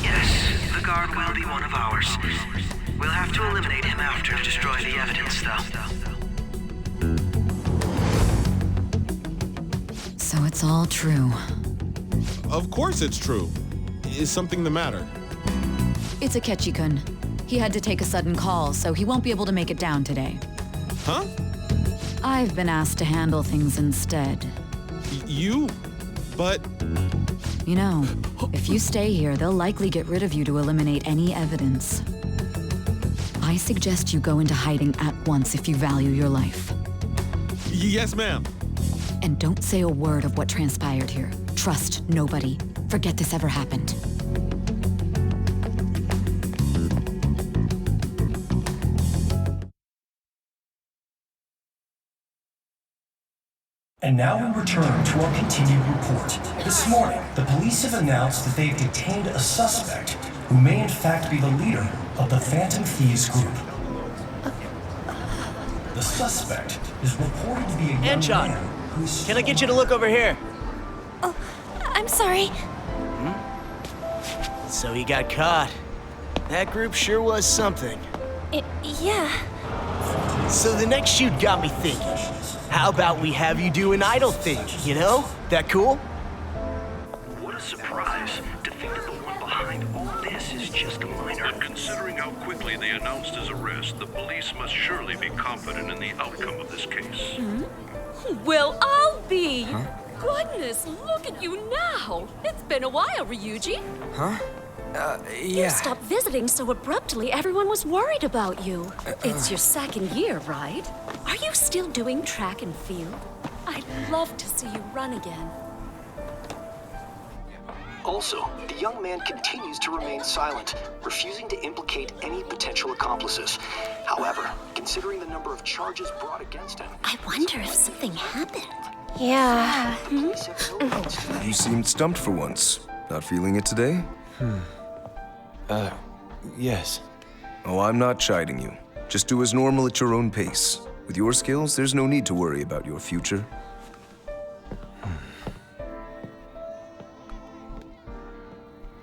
Yes, the guard will be one of ours. We'll have to eliminate him after to destroy the evidence, though. So it's all true. Of course it's true. Is something the matter? It's Akechi-kun. He had to take a sudden call, so he won't be able to make it down today. Huh? I've been asked to handle things instead. You? But... You know, if you stay here, they'll likely get rid of you to eliminate any evidence. I suggest you go into hiding at once if you value your life. Yes, ma'am. And don't say a word of what transpired here. Trust nobody. Forget this ever happened. And now we return to our continued report. This morning, the police have announced that they've detained a suspect who may in fact be the leader of the Phantom Thieves group. The suspect is reported to be a young man who's... Can I get you to look over here? Oh, I'm sorry. So he got caught. That group sure was something. Yeah. So the next shoot got me thinking. How about we have you do an idle thing, you know? That cool? What a surprise to think that the one behind all this is just a minor. But considering how quickly they announced his arrest, the police must surely be confident in the outcome of this case. Well, I'll be. Goodness, look at you now. It's been a while, Ryuji. Huh? Yeah. You stopped visiting so abruptly, everyone was worried about you. It's your second year, right? Are you still doing track and field? I'd love to see you run again. Also, the young man continues to remain silent, refusing to implicate any potential accomplices. However, considering the number of charges brought against him... I wonder if something happened. Yeah. You seemed stumped for once. Not feeling it today? Yes. Oh, I'm not chiding you. Just do as normal at your own pace. With your skills, there's no need to worry about your future.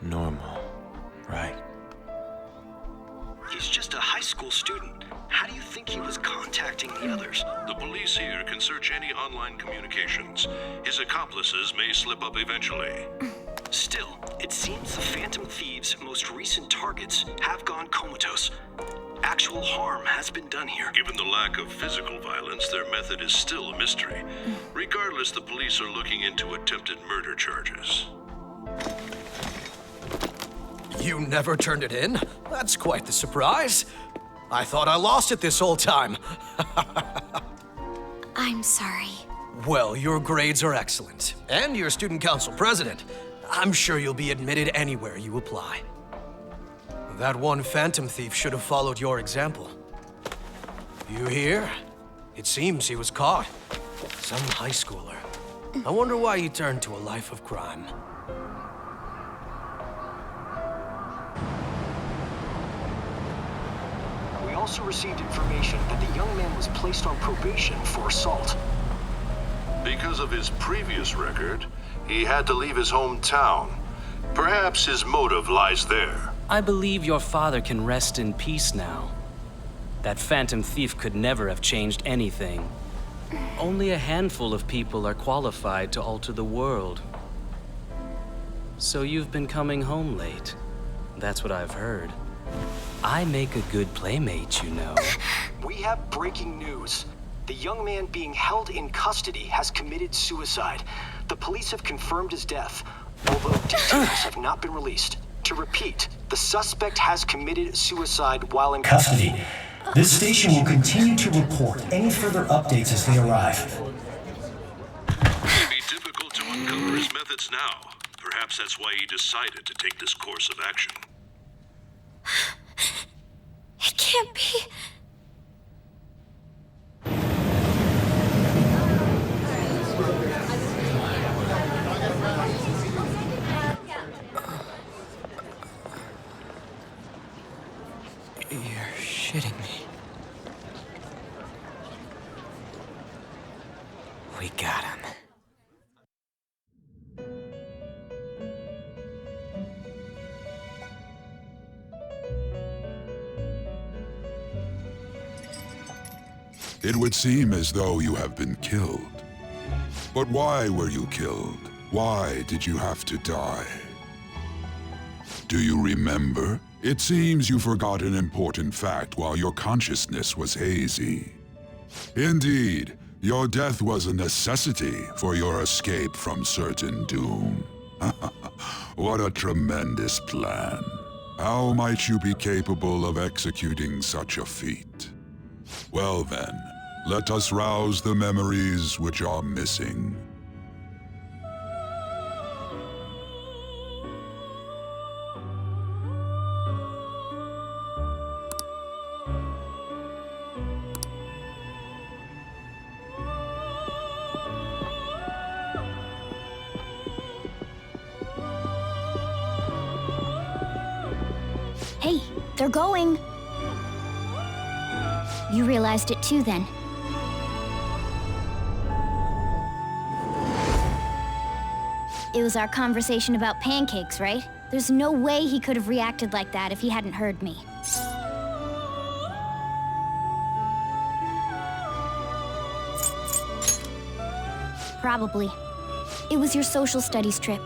Normal. Right. He's just a high school student. How do you think he was contacting the others? The police here can search any online communications. His accomplices may slip up eventually. Still, it seems the Phantom Thieves' most recent targets have gone comatose. Actual harm has been done here. Given the lack of physical violence, their method is still a mystery. Regardless, the police are looking into attempted murder charges. You never turned it in? That's quite the surprise. I thought I lost it this whole time. I'm sorry. Well, your grades are excellent. And you're student council president. I'm sure you'll be admitted anywhere you apply. That one Phantom Thief should have followed your example. You hear? It seems he was caught. Some high schooler. I wonder why he turned to a life of crime. We also received information that the young man was placed on probation for assault. Because of his previous record, he had to leave his hometown. Perhaps his motive lies there. I believe your father can rest in peace now. That Phantom Thief could never have changed anything. Only a handful of people are qualified to alter the world. So you've been coming home late. That's what I've heard. I make a good playmate, you know. We have breaking news. The young man being held in custody has committed suicide. The police have confirmed his death, although details have not been released. To repeat, the suspect has committed suicide while in Custody. This station will continue to report any further updates as they arrive. It may be difficult to uncover his methods now. Perhaps that's why he decided to take this course of action. It can't be. You're shitting me. We got him. It would seem as though you have been killed. But why were you killed? Why did you have to die? Do you remember? It seems you forgot an important fact while your consciousness was hazy. Indeed, your death was a necessity for your escape from certain doom. What a tremendous plan. How might you be capable of executing such a feat? Well then, let us rouse the memories which are missing. Hey, they're going. You realized it too, then. It was our conversation about pancakes, right? There's no way he could have reacted like that if he hadn't heard me. Probably. It was your social studies trip.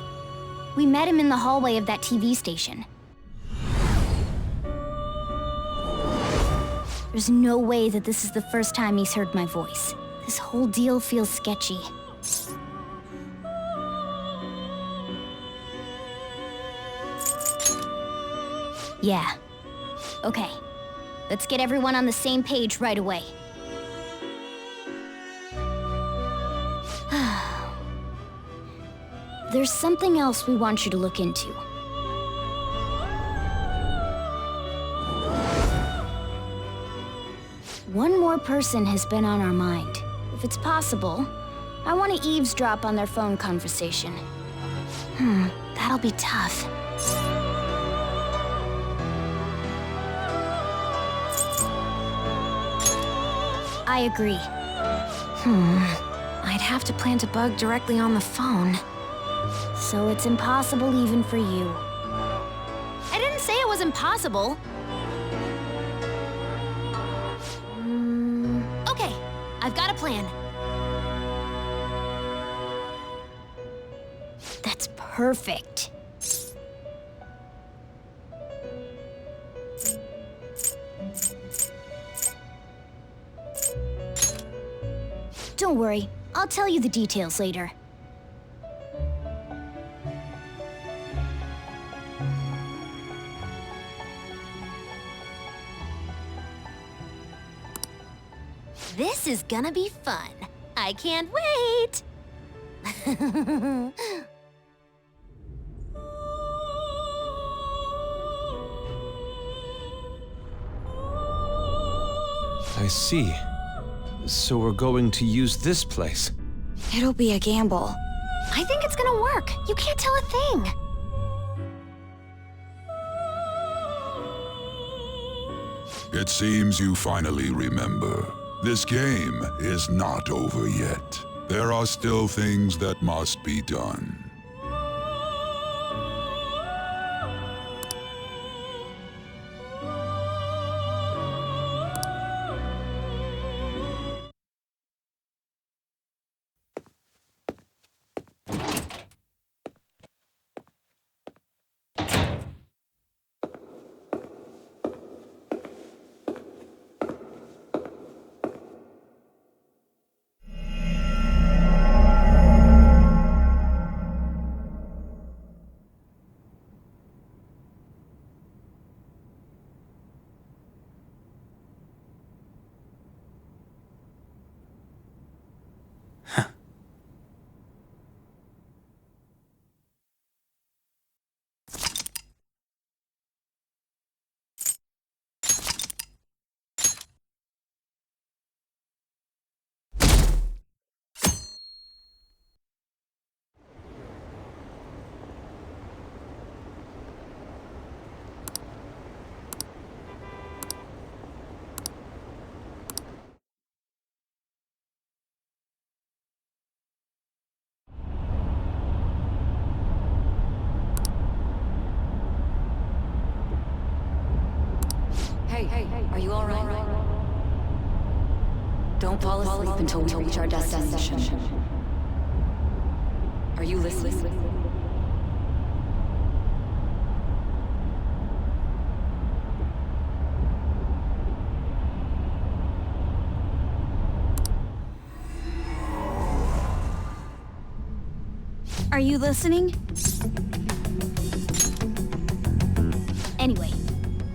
We met him in the hallway of that TV station. There's no way that this is the first time he's heard my voice. This whole deal feels sketchy. Yeah. Okay. Let's get everyone on the same page right away. There's something else we want you to look into. One more person has been on our mind. If it's possible, I want to eavesdrop on their phone conversation. That'll be tough. I agree. I'd have to plant a bug directly on the phone. So it's impossible even for you. I didn't say it was impossible. Okay, I've got a plan. That's perfect. Don't worry, I'll tell you the details later. This is gonna be fun. I can't wait! I see. So we're going to use this place. It'll be a gamble. I think it's gonna work. You can't tell a thing. It seems you finally remember. This game is not over yet. There are still things that must be done. Hey, are you all right? Don't fall asleep until we reach our destination. Are you listening? Are you listening? Anyway,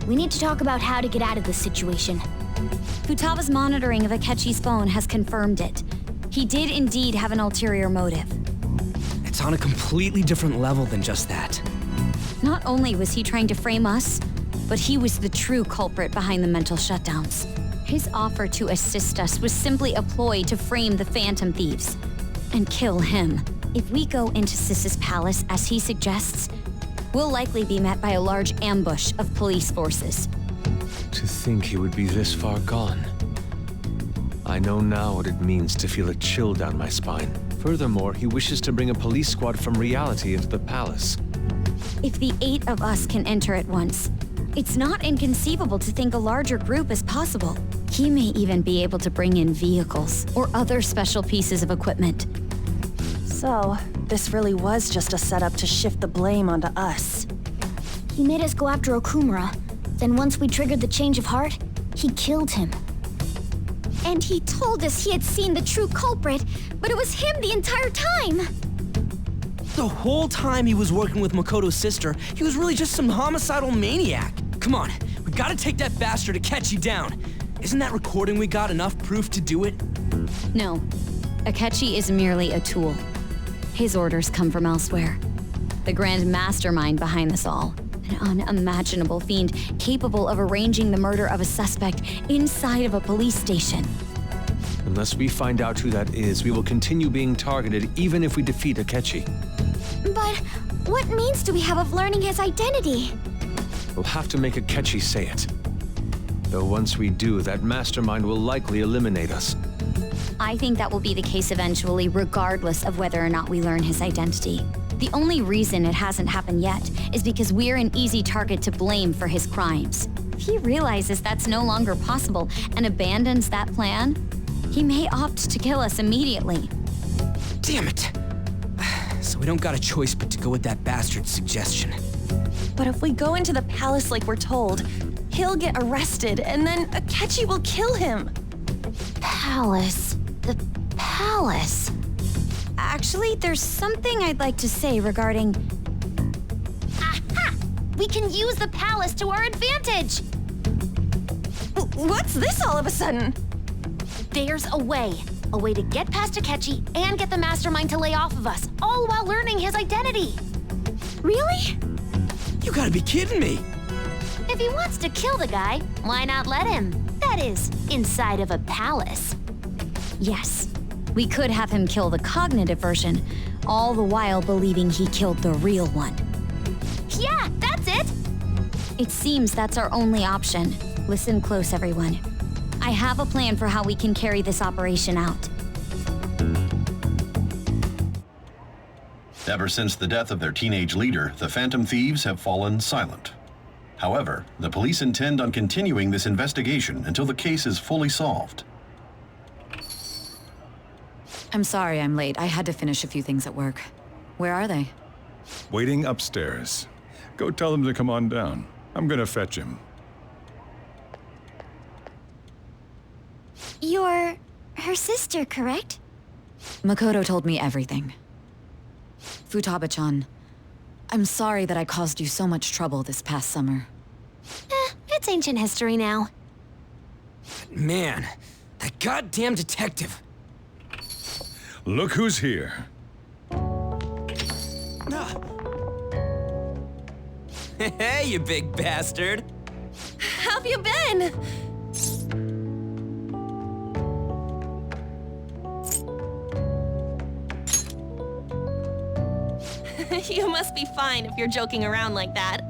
we need to talk about how to get out of this situation. Futaba's monitoring of Akechi's phone has confirmed it. He did indeed have an ulterior motive. It's on a completely different level than just that. Not only was he trying to frame us, but he was the true culprit behind the mental shutdowns. His offer to assist us was simply a ploy to frame the Phantom Thieves and kill him. If we go into Sis's palace as he suggests, we'll likely be met by a large ambush of police forces. To think he would be this far gone. I know now what it means to feel a chill down my spine. Furthermore, he wishes to bring a police squad from reality into the palace. If the 8 of us can enter at once, it's not inconceivable to think a larger group is possible. He may even be able to bring in vehicles or other special pieces of equipment. So, this really was just a setup to shift the blame onto us. He made us go after Okumura. Then once we triggered the change of heart, he killed him. And he told us he had seen the true culprit, but it was him the entire time! The whole time he was working with Makoto's sister, he was really just some homicidal maniac. Come on, we gotta take that bastard Akechi down. Isn't that recording we got enough proof to do it? No. Akechi is merely a tool. His orders come from elsewhere. The grand mastermind behind this all. An unimaginable fiend capable of arranging the murder of a suspect inside of a police station. Unless we find out who that is, we will continue being targeted even if we defeat Akechi. But what means do we have of learning his identity? We'll have to make Akechi say it. Though once we do, that mastermind will likely eliminate us. I think that will be the case eventually, regardless of whether or not we learn his identity. The only reason it hasn't happened yet is because we're an easy target to blame for his crimes. If he realizes that's no longer possible and abandons that plan, he may opt to kill us immediately. Damn it! So we don't got a choice but to go with that bastard's suggestion. But if we go into the palace like we're told, he'll get arrested and then Akechi will kill him. Palace. The palace. Actually, there's something I'd like to say regarding... Aha! We can use the palace to our advantage! What's this all of a sudden? There's a way. A way to get past Akechi and get the mastermind to lay off of us, all while learning his identity. Really? You gotta be kidding me! If he wants to kill the guy, why not let him? That is, inside of a palace. Yes. We could have him kill the cognitive version, all the while believing he killed the real one. Yeah, that's it! It seems that's our only option. Listen close, everyone. I have a plan for how we can carry this operation out. Ever since the death of their teenage leader, the Phantom Thieves have fallen silent. However, the police intend on continuing this investigation until the case is fully solved. I'm sorry I'm late. I had to finish a few things at work. Where are they? Waiting upstairs. Go tell them to come on down. I'm gonna fetch him. You're her sister, correct? Makoto told me everything. Futaba-chan, I'm sorry that I caused you so much trouble this past summer. It's ancient history now. Man, that goddamn detective. Look who's here. Hey, you big bastard. How have you been? You must be fine if you're joking around like that.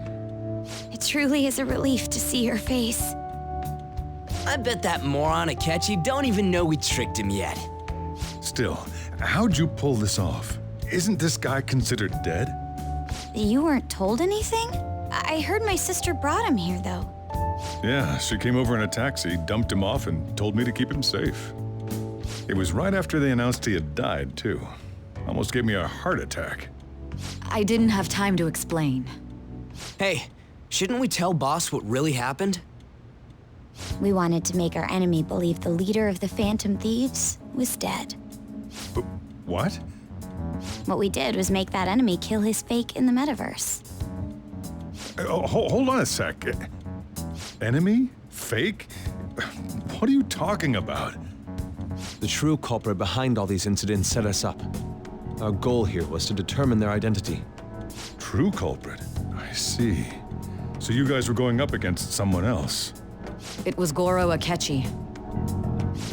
It truly is a relief to see your face. I bet that moron Akechi don't even know we tricked him yet. Still, how'd you pull this off? Isn't this guy considered dead? You weren't told anything? I heard my sister brought him here, though. Yeah, she came over in a taxi, dumped him off, and told me to keep him safe. It was right after they announced he had died, too. Almost gave me a heart attack. I didn't have time to explain. Hey, shouldn't we tell Boss what really happened? We wanted to make our enemy believe the leader of the Phantom Thieves was dead. What? What we did was make that enemy kill his fake in the metaverse. Hold on a sec. Enemy? Fake? What are you talking about? The true culprit behind all these incidents set us up. Our goal here was to determine their identity. True culprit? I see. So you guys were going up against someone else? It was Goro Akechi.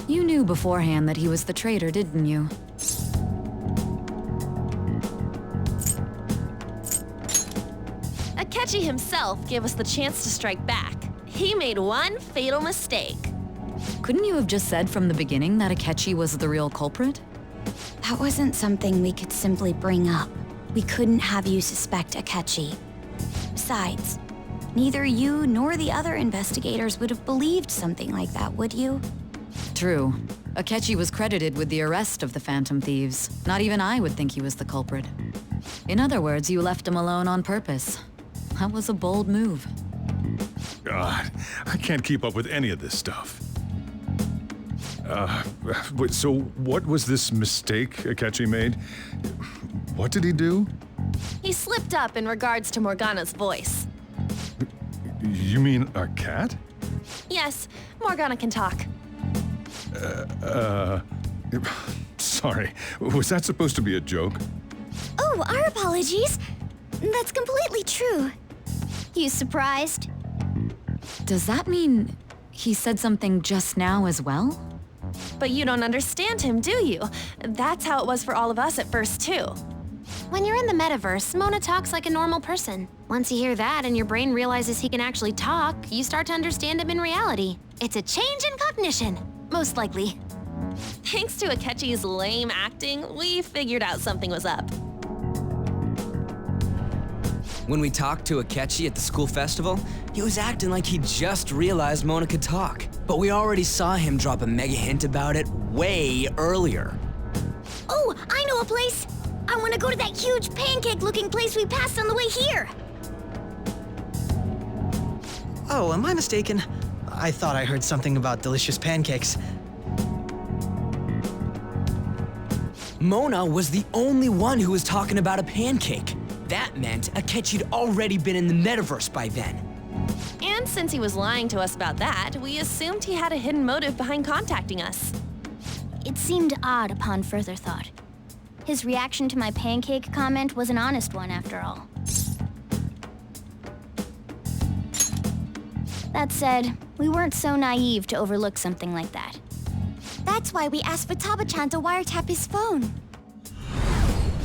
You knew beforehand that he was the traitor, didn't you? Akechi himself gave us the chance to strike back. He made one fatal mistake. Couldn't you have just said from the beginning that Akechi was the real culprit? That wasn't something we could simply bring up. We couldn't have you suspect Akechi. Besides, neither you nor the other investigators would have believed something like that, would you? True. Akechi was credited with the arrest of the Phantom Thieves. Not even I would think he was the culprit. In other words, you left him alone on purpose. That was a bold move. God, I can't keep up with any of this stuff. So what was this mistake Akechi made? What did he do? He slipped up in regards to Morgana's voice. You mean a cat? Yes, Morgana can talk. Sorry, was that supposed to be a joke? Oh, our apologies. That's completely true. You surprised? Does that mean he said something just now as well? But you don't understand him, do you? That's how it was for all of us at first, too. When you're in the metaverse, Mona talks like a normal person. Once you hear that and your brain realizes he can actually talk, you start to understand him in reality. It's a change in cognition, most likely. Thanks to Akechi's lame acting, we figured out something was up. When we talked to Akechi at the school festival, he was acting like he just realized Mona could talk. But we already saw him drop a mega hint about it way earlier. Oh, I know a place! I want to go to that huge pancake-looking place we passed on the way here! Oh, am I mistaken? I thought I heard something about delicious pancakes. Mona was the only one who was talking about a pancake. That meant Akechi'd already been in the metaverse by then. And since he was lying to us about that, we assumed he had a hidden motive behind contacting us. It seemed odd upon further thought. His reaction to my pancake comment was an honest one, after all. That said, we weren't so naive to overlook something like that. That's why we asked Futaba-chan to wiretap his phone.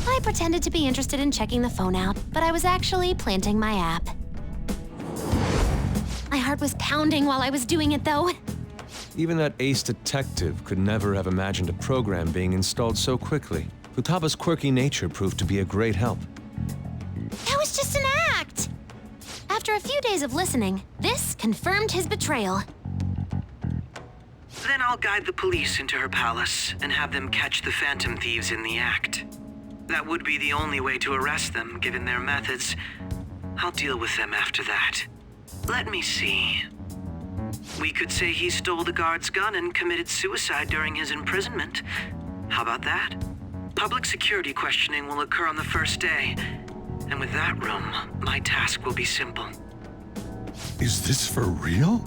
I pretended to be interested in checking the phone out, but I was actually planting my app. My heart was pounding while I was doing it, though. Even that ace detective could never have imagined a program being installed so quickly. Futaba's quirky nature proved to be a great help. That was just an act! After a few days of listening, this confirmed his betrayal. Then I'll guide the police into her palace and have them catch the Phantom Thieves in the act. That would be the only way to arrest them, given their methods. I'll deal with them after that. Let me see. We could say he stole the guard's gun and committed suicide during his imprisonment. How about that? Public security questioning will occur on the first day. And with that room, my task will be simple. Is this for real?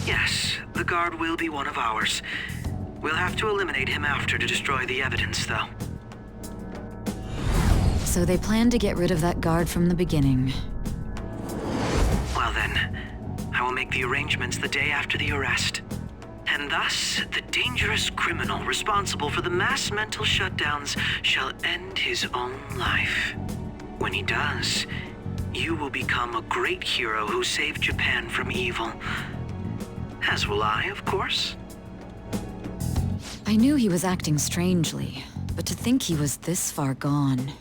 Yes, the guard will be one of ours. We'll have to eliminate him after to destroy the evidence, though. So they planned to get rid of that guard from the beginning. Well then, I will make the arrangements the day after the arrest. And thus, the dangerous criminal responsible for the mass mental shutdowns shall end his own life. When he does, you will become a great hero who saved Japan from evil. As will I, of course. I knew he was acting strangely, but to think he was this far gone.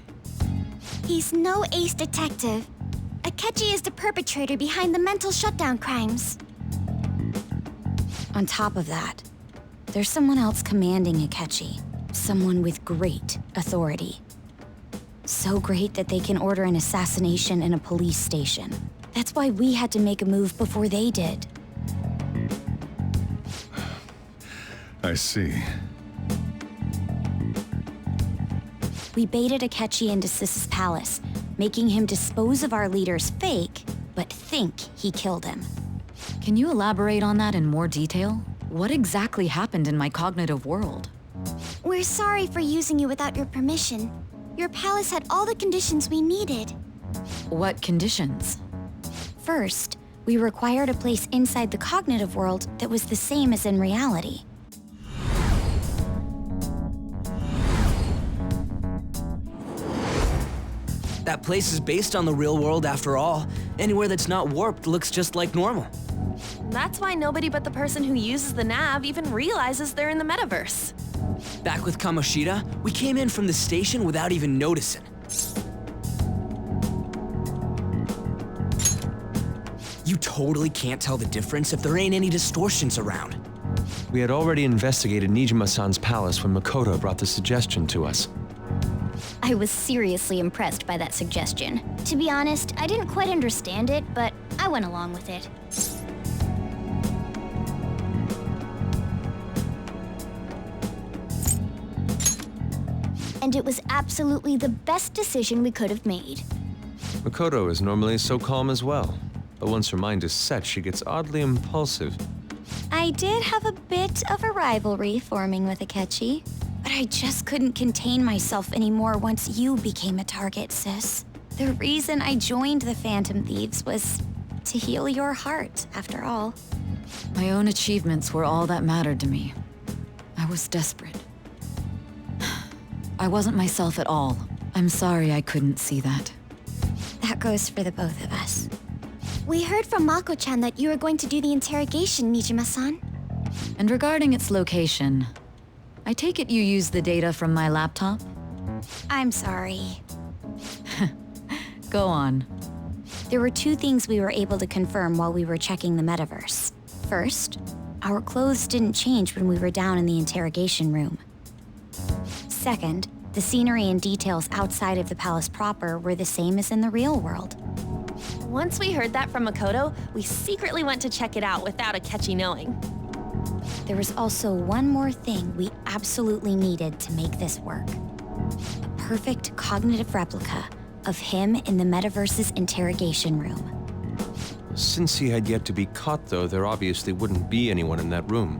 He's no ace detective. Akechi is the perpetrator behind the mental shutdown crimes. On top of that, there's someone else commanding Akechi. Someone with great authority. So great that they can order an assassination in a police station. That's why we had to make a move before they did. I see. We baited Akechi into Sis's palace, making him dispose of our leader's fake, but think he killed him. Can you elaborate on that in more detail? What exactly happened in my cognitive world? We're sorry for using you without your permission. Your palace had all the conditions we needed. What conditions? First, we required a place inside the cognitive world that was the same as in reality. That place is based on the real world after all. Anywhere that's not warped looks just like normal. That's why nobody but the person who uses the nav even realizes they're in the metaverse. Back with Kamoshida, we came in from the station without even noticing. You totally can't tell the difference if there ain't any distortions around. We had already investigated Nijima-san's palace when Makoto brought the suggestion to us. I was seriously impressed by that suggestion. To be honest, I didn't quite understand it, but I went along with it. And it was absolutely the best decision we could have made. Makoto is normally so calm as well. But once her mind is set, she gets oddly impulsive. I did have a bit of a rivalry forming with Akechi, but I just couldn't contain myself anymore once you became a target, sis. The reason I joined the Phantom Thieves was to heal your heart, after all. My own achievements were all that mattered to me. I was desperate. I wasn't myself at all. I'm sorry I couldn't see that. That goes for the both of us. We heard from Mako-chan that you were going to do the interrogation, Nijima-san. And regarding its location, I take it you used the data from my laptop? I'm sorry. Go on. There were two things we were able to confirm while we were checking the metaverse. First, our clothes didn't change when we were down in the interrogation room. Second, the scenery and details outside of the palace proper were the same as in the real world. Once we heard that from Makoto, we secretly went to check it out without Akechi knowing. There was also one more thing we absolutely needed to make this work. A perfect cognitive replica of him in the metaverse's interrogation room. Since he had yet to be caught, though, there obviously wouldn't be anyone in that room.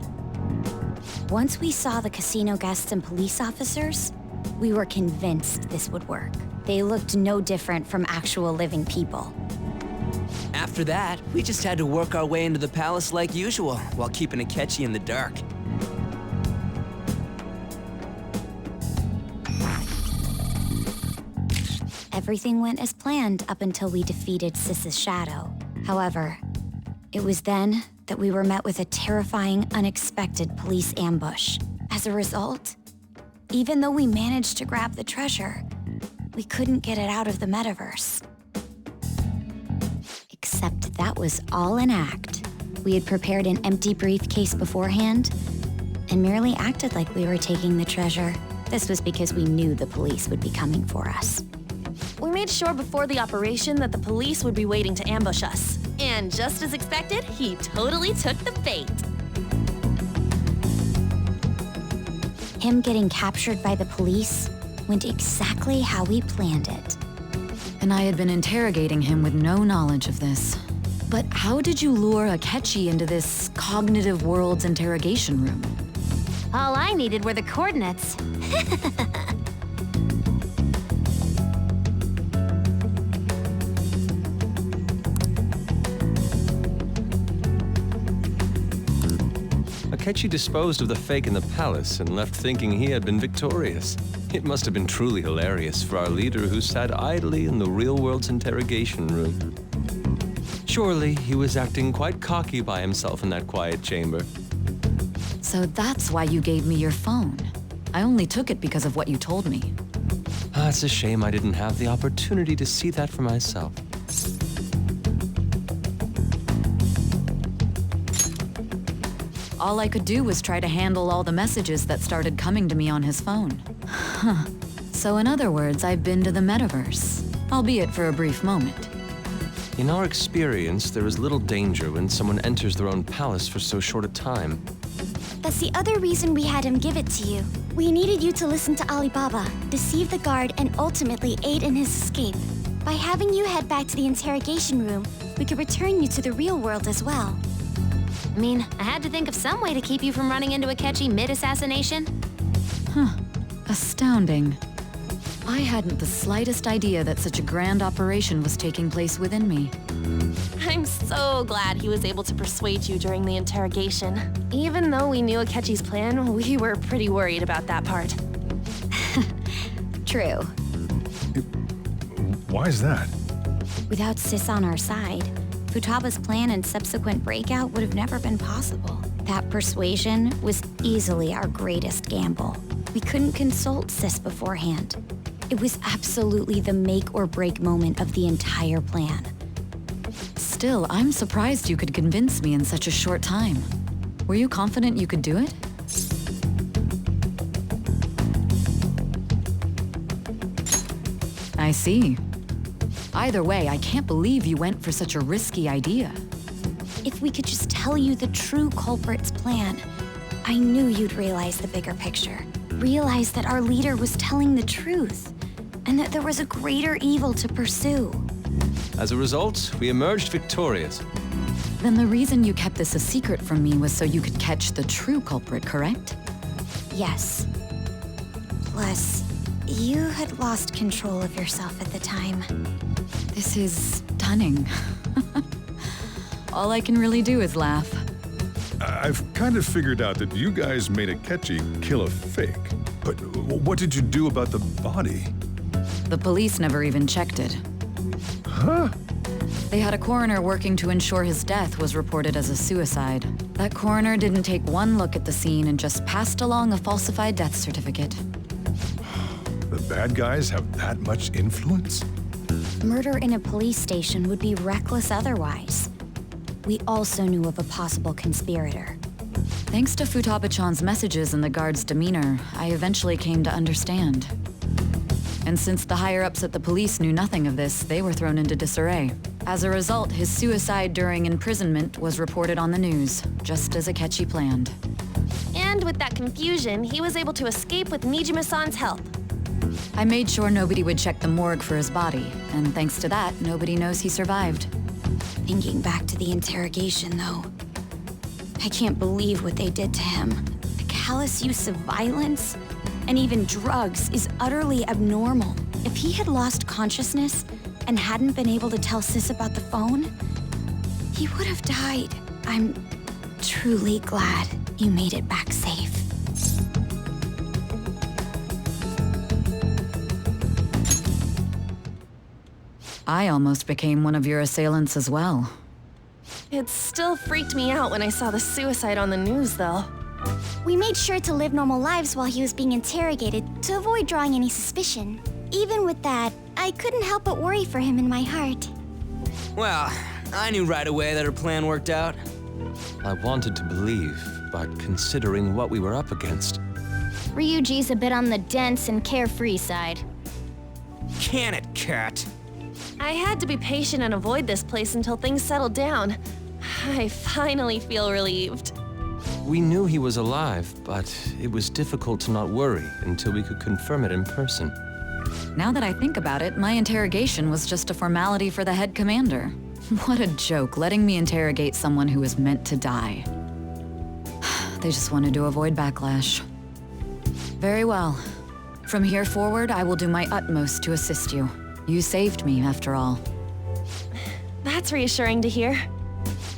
Once we saw the casino guests and police officers, we were convinced this would work. They looked no different from actual living people. After that, we just had to work our way into the palace like usual, while keeping Akechi in the dark. Everything went as planned up until we defeated Sis's shadow. However, it was then that we were met with a terrifying, unexpected police ambush. As a result, even though we managed to grab the treasure, we couldn't get it out of the metaverse. Except that was all an act. We had prepared an empty briefcase beforehand and merely acted like we were taking the treasure. This was because we knew the police would be coming for us. We made sure before the operation that the police would be waiting to ambush us. And just as expected, he totally took the bait. Him getting captured by the police went exactly how we planned it. And I had been interrogating him with no knowledge of this. But how did you lure Akechi into this cognitive world's interrogation room? All I needed were the coordinates. Akechi disposed of the fake in the palace and left thinking he had been victorious. It must have been truly hilarious for our leader who sat idly in the real world's interrogation room. Surely he was acting quite cocky by himself in that quiet chamber. So that's why you gave me your phone. I only took it because of what you told me. It's a shame I didn't have the opportunity to see that for myself. All I could do was try to handle all the messages that started coming to me on his phone. Huh. So in other words, I've been to the metaverse, albeit for a brief moment. In our experience, there is little danger when someone enters their own palace for so short a time. That's the other reason we had him give it to you. We needed you to listen to Alibaba, deceive the guard, and ultimately aid in his escape. By having you head back to the interrogation room, we could return you to the real world as well. I mean, I had to think of some way to keep you from running into Akechi mid-assassination. Huh. Astounding. I hadn't the slightest idea that such a grand operation was taking place within me. I'm so glad he was able to persuade you during the interrogation. Even though we knew Akechi's plan, we were pretty worried about that part. True. Why is that? Without Sis on our side, Futaba's plan and subsequent breakout would have never been possible. That persuasion was easily our greatest gamble. We couldn't consult Sis beforehand. It was absolutely the make or break moment of the entire plan. Still, I'm surprised you could convince me in such a short time. Were you confident you could do it? I see. Either way, I can't believe you went for such a risky idea. If we could just tell you the true culprit's plan, I knew you'd realize the bigger picture. Realize that our leader was telling the truth, and that there was a greater evil to pursue. As a result, we emerged victorious. Then the reason you kept this a secret from me was so you could catch the true culprit, correct? Yes. Plus, you had lost control of yourself at the time. This is stunning. All I can really do is laugh. I've kind of figured out that you guys made Akechi kill a fake. But what did you do about the body? The police never even checked it. Huh? They had a coroner working to ensure his death was reported as a suicide. That coroner didn't take one look at the scene and just passed along a falsified death certificate. The bad guys have that much influence? Murder in a police station would be reckless otherwise. We also knew of a possible conspirator. Thanks to Futaba-chan's messages and the guard's demeanor, I eventually came to understand. And since the higher-ups at the police knew nothing of this, they were thrown into disarray. As a result, his suicide during imprisonment was reported on the news, just as Akechi planned. And with that confusion, he was able to escape with Nijima-san's help. I made sure nobody would check the morgue for his body, and thanks to that, nobody knows he survived. Thinking back to the interrogation, though, I can't believe what they did to him. The callous use of violence and even drugs is utterly abnormal. If he had lost consciousness and hadn't been able to tell Sis about the phone, he would have died. I'm truly glad you made it back safe. I almost became one of your assailants as well. It still freaked me out when I saw the suicide on the news, though. We made sure to live normal lives while he was being interrogated to avoid drawing any suspicion. Even with that, I couldn't help but worry for him in my heart. Well, I knew right away that her plan worked out. I wanted to believe, but considering what we were up against... Ryuji's a bit on the dense and carefree side. Can it, cat? I had to be patient and avoid this place until things settled down. I finally feel relieved. We knew he was alive, but it was difficult to not worry until we could confirm it in person. Now that I think about it, my interrogation was just a formality for the head commander. What a joke, letting me interrogate someone who was meant to die. They just wanted to avoid backlash. Very well. From here forward, I will do my utmost to assist you. You saved me, after all. That's reassuring to hear.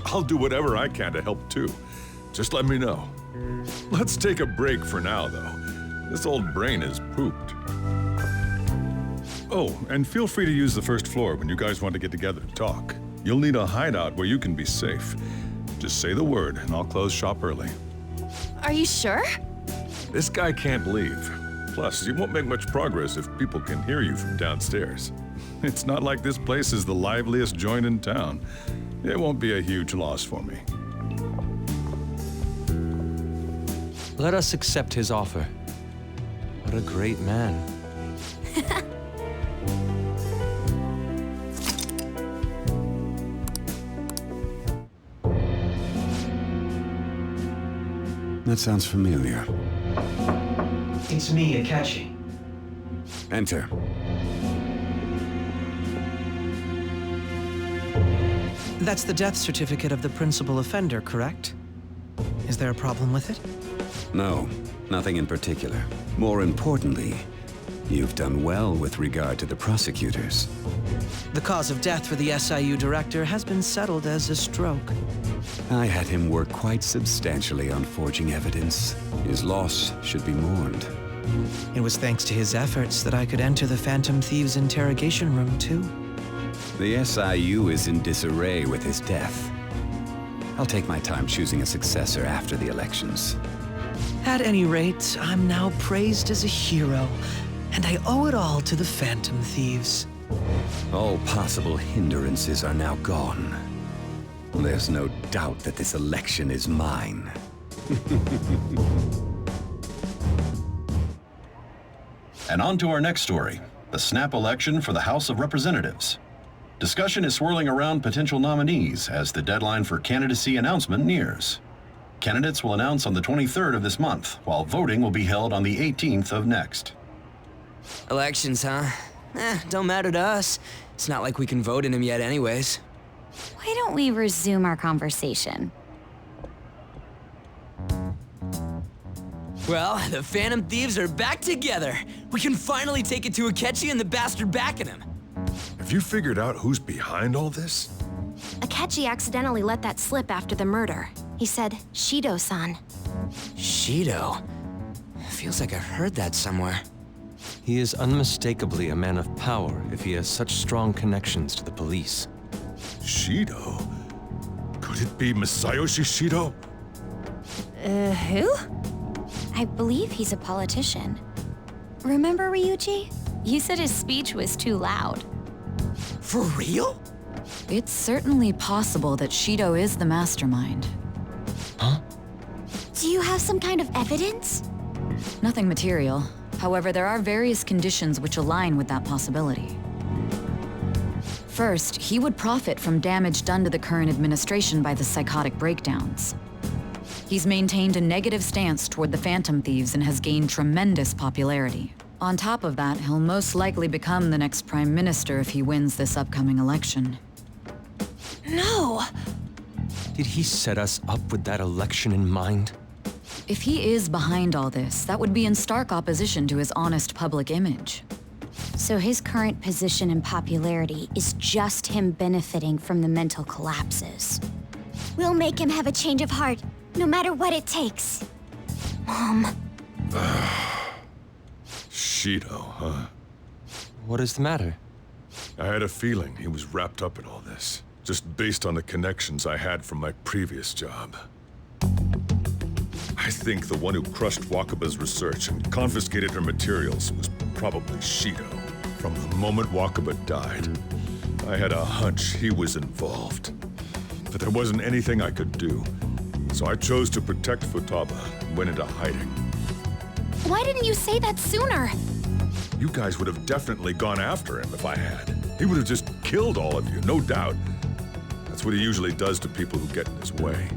I'll do whatever I can to help too. Just let me know. Let's take a break for now, though. This old brain is pooped. Oh, and feel free to use the first floor when you guys want to get together to talk. You'll need a hideout where you can be safe. Just say the word, and I'll close shop early. Are you sure? This guy can't leave. Plus, you won't make much progress if people can hear you from downstairs. It's not like this place is the liveliest joint in town. It won't be a huge loss for me. Let us accept his offer. What a great man. That sounds familiar. It's me, Akechi. Enter. That's the death certificate of the principal offender, correct? Is there a problem with it? No, nothing in particular. More importantly, you've done well with regard to the prosecutors. The cause of death for the SIU director has been settled as a stroke. I had him work quite substantially on forging evidence. His loss should be mourned. It was thanks to his efforts that I could enter the Phantom Thieves' interrogation room, too. The SIU is in disarray with his death. I'll take my time choosing a successor after the elections. At any rate, I'm now praised as a hero, and I owe it all to the Phantom Thieves. All possible hindrances are now gone. There's no doubt that this election is mine. And on to our next story, the snap election for the House of Representatives. Discussion is swirling around potential nominees as the deadline for candidacy announcement nears. Candidates will announce on the 23rd of this month, while voting will be held on the 18th of next. Elections, huh? Don't matter to us. It's not like we can vote in him yet anyways. Why don't we resume our conversation? Well, the Phantom Thieves are back together. We can finally take it to Akechi and the bastard backing him. Have you figured out who's behind all this? Akechi accidentally let that slip after the murder. He said, Shido-san. Shido? Feels like I've heard that somewhere. He is unmistakably a man of power if he has such strong connections to the police. Shido? Could it be Masayoshi Shido? Who? I believe he's a politician. Remember, Ryuji? You said his speech was too loud. For real? It's certainly possible that Shido is the mastermind. Huh? Do you have some kind of evidence? Nothing material. However, there are various conditions which align with that possibility. First, he would profit from damage done to the current administration by the psychotic breakdowns. He's maintained a negative stance toward the Phantom Thieves and has gained tremendous popularity. On top of that, he'll most likely become the next Prime Minister if he wins this upcoming election. No! Did he set us up with that election in mind? If he is behind all this, that would be in stark opposition to his honest public image. So his current position and popularity is just him benefiting from the mental collapses. We'll make him have a change of heart, no matter what it takes. Mom. Shido, huh? What is the matter? I had a feeling he was wrapped up in all this, just based on the connections I had from my previous job. I think the one who crushed Wakaba's research and confiscated her materials was probably Shido. From the moment Wakaba died, I had a hunch he was involved. But there wasn't anything I could do, so I chose to protect Futaba and went into hiding. Why didn't you say that sooner? You guys would have definitely gone after him if I had. He would have just killed all of you, no doubt. That's what he usually does to people who get in his way.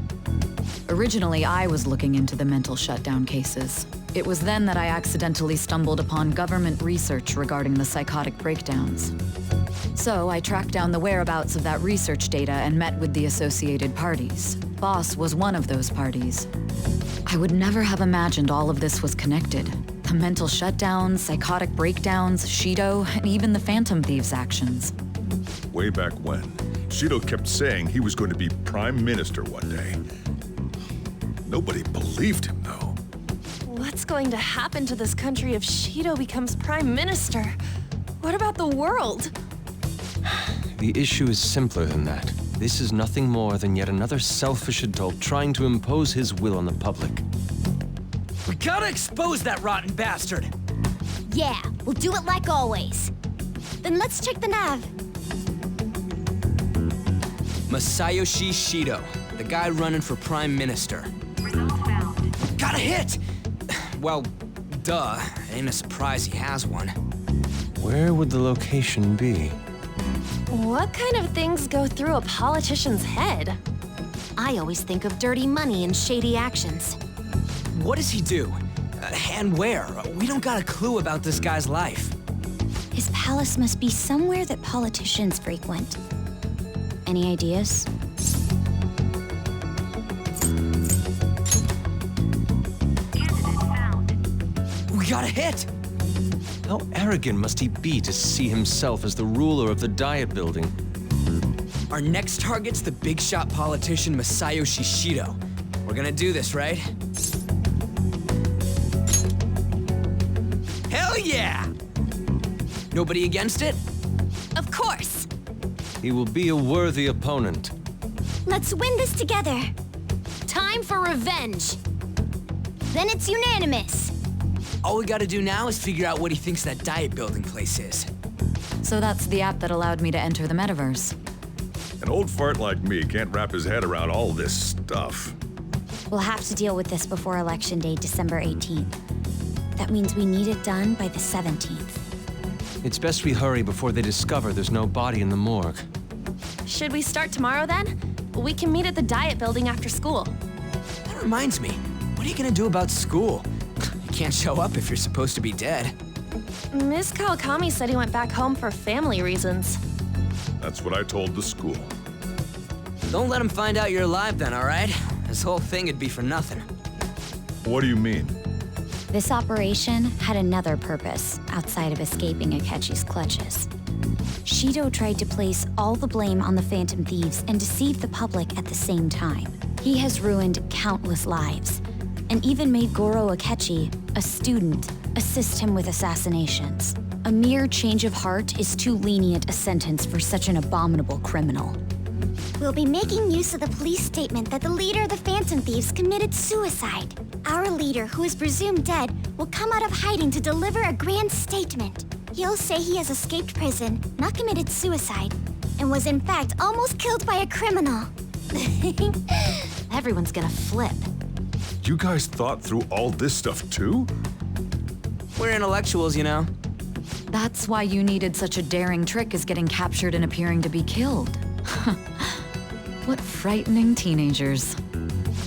Originally, I was looking into the mental shutdown cases. It was then that I accidentally stumbled upon government research regarding the psychotic breakdowns. So I tracked down the whereabouts of that research data and met with the associated parties. Boss was one of those parties. I would never have imagined all of this was connected. The mental shutdowns, psychotic breakdowns, Shido, and even the Phantom Thieves' actions. Way back when, Shido kept saying he was going to be Prime Minister one day. Nobody believed him, though. What's going to happen to this country if Shido becomes Prime Minister? What about the world? The issue is simpler than that. This is nothing more than yet another selfish adult trying to impose his will on the public. We gotta expose that rotten bastard! Yeah, we'll do it like always. Then let's check the nav. Masayoshi Shido, the guy running for Prime Minister. Got a hit! Well, duh. Ain't a surprise he has one. Where would the location be? What kind of things go through a politician's head? I always think of dirty money and shady actions. What does he do? And where? We don't got a clue about this guy's life. His palace must be somewhere that politicians frequent. Any ideas? We got a hit! How arrogant must he be to see himself as the ruler of the Diet Building? Our next target's the big shot politician Masayoshi Shido. We're gonna do this, right? Hell yeah! Nobody against it? Of course! He will be a worthy opponent. Let's win this together. Time for revenge! Then it's unanimous. All we gotta do now is figure out what he thinks that Diet Building place is. So that's the app that allowed me to enter the metaverse. An old fart like me can't wrap his head around all this stuff. We'll have to deal with this before Election Day, December 18th. That means we need it done by the 17th. It's best we hurry before they discover there's no body in the morgue. Should we start tomorrow then? We can meet at the Diet Building after school. That reminds me, what are you gonna do about school? You can't show up if you're supposed to be dead. Miss Kawakami said he went back home for family reasons. That's what I told the school. Don't let him find out you're alive then, all right? This whole thing would be for nothing. What do you mean? This operation had another purpose outside of escaping Akechi's clutches. Shido tried to place all the blame on the Phantom Thieves and deceive the public at the same time. He has ruined countless lives, and even made Goro Akechi, a student, assist him with assassinations. A mere change of heart is too lenient a sentence for such an abominable criminal. We'll be making use of the police statement that the leader of the Phantom Thieves committed suicide. Our leader, who is presumed dead, will come out of hiding to deliver a grand statement. He'll say he has escaped prison, not committed suicide, and was in fact almost killed by a criminal. Everyone's gonna flip. You guys thought through all this stuff too? We're intellectuals, you know. That's why you needed such a daring trick as getting captured and appearing to be killed. What frightening teenagers.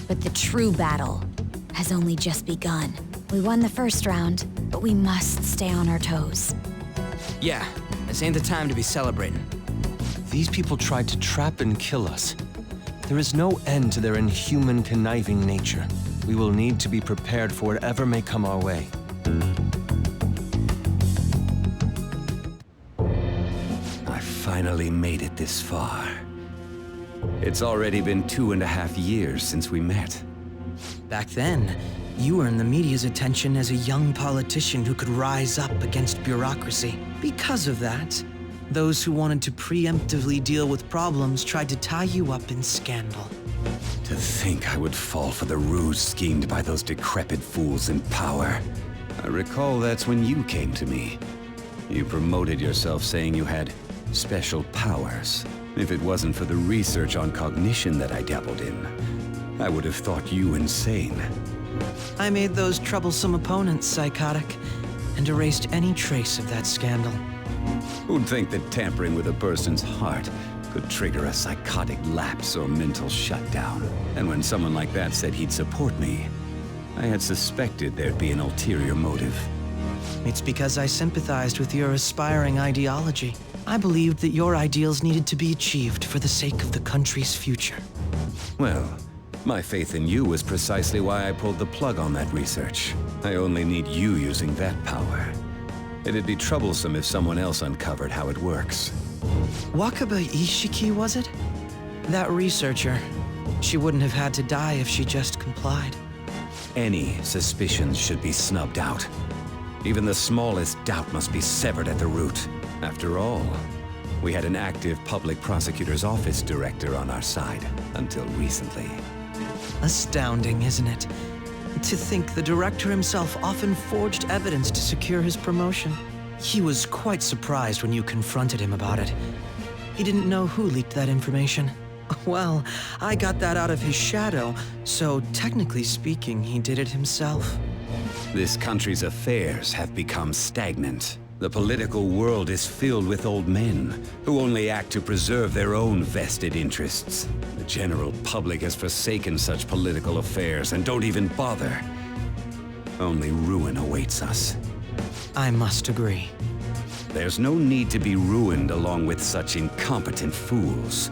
But the true battle has only just begun. We won the first round, but we must stay on our toes. Yeah, this ain't the time to be celebrating. These people tried to trap and kill us. There is no end to their inhuman, conniving nature. We will need to be prepared for whatever may come our way. I finally made it this far. It's already been 2.5 years since we met. Back then, you earned the media's attention as a young politician who could rise up against bureaucracy. Because of that, those who wanted to preemptively deal with problems tried to tie you up in scandal. To think I would fall for the ruse schemed by those decrepit fools in power. I recall that's when you came to me. You promoted yourself saying you had special powers. If it wasn't for the research on cognition that I dabbled in, I would have thought you insane. I made those troublesome opponents psychotic and erased any trace of that scandal. Who'd think that tampering with a person's heart could trigger a psychotic lapse or mental shutdown? And when someone like that said he'd support me, I had suspected there'd be an ulterior motive. It's because I sympathized with your aspiring ideology. I believed that your ideals needed to be achieved for the sake of the country's future. Well, my faith in you was precisely why I pulled the plug on that research. I only need you using that power. It'd be troublesome if someone else uncovered how it works. Wakaba Ishiki, was it? That researcher. She wouldn't have had to die if she just complied. Any suspicions should be snubbed out. Even the smallest doubt must be severed at the root. After all, we had an active public prosecutor's office director on our side until recently. Astounding, isn't it? To think the director himself often forged evidence to secure his promotion. He was quite surprised when you confronted him about it. He didn't know who leaked that information. Well, I got that out of his shadow, so technically speaking, he did it himself. This country's affairs have become stagnant. The political world is filled with old men who only act to preserve their own vested interests. The general public has forsaken such political affairs and don't even bother. Only ruin awaits us. I must agree. There's no need to be ruined along with such incompetent fools.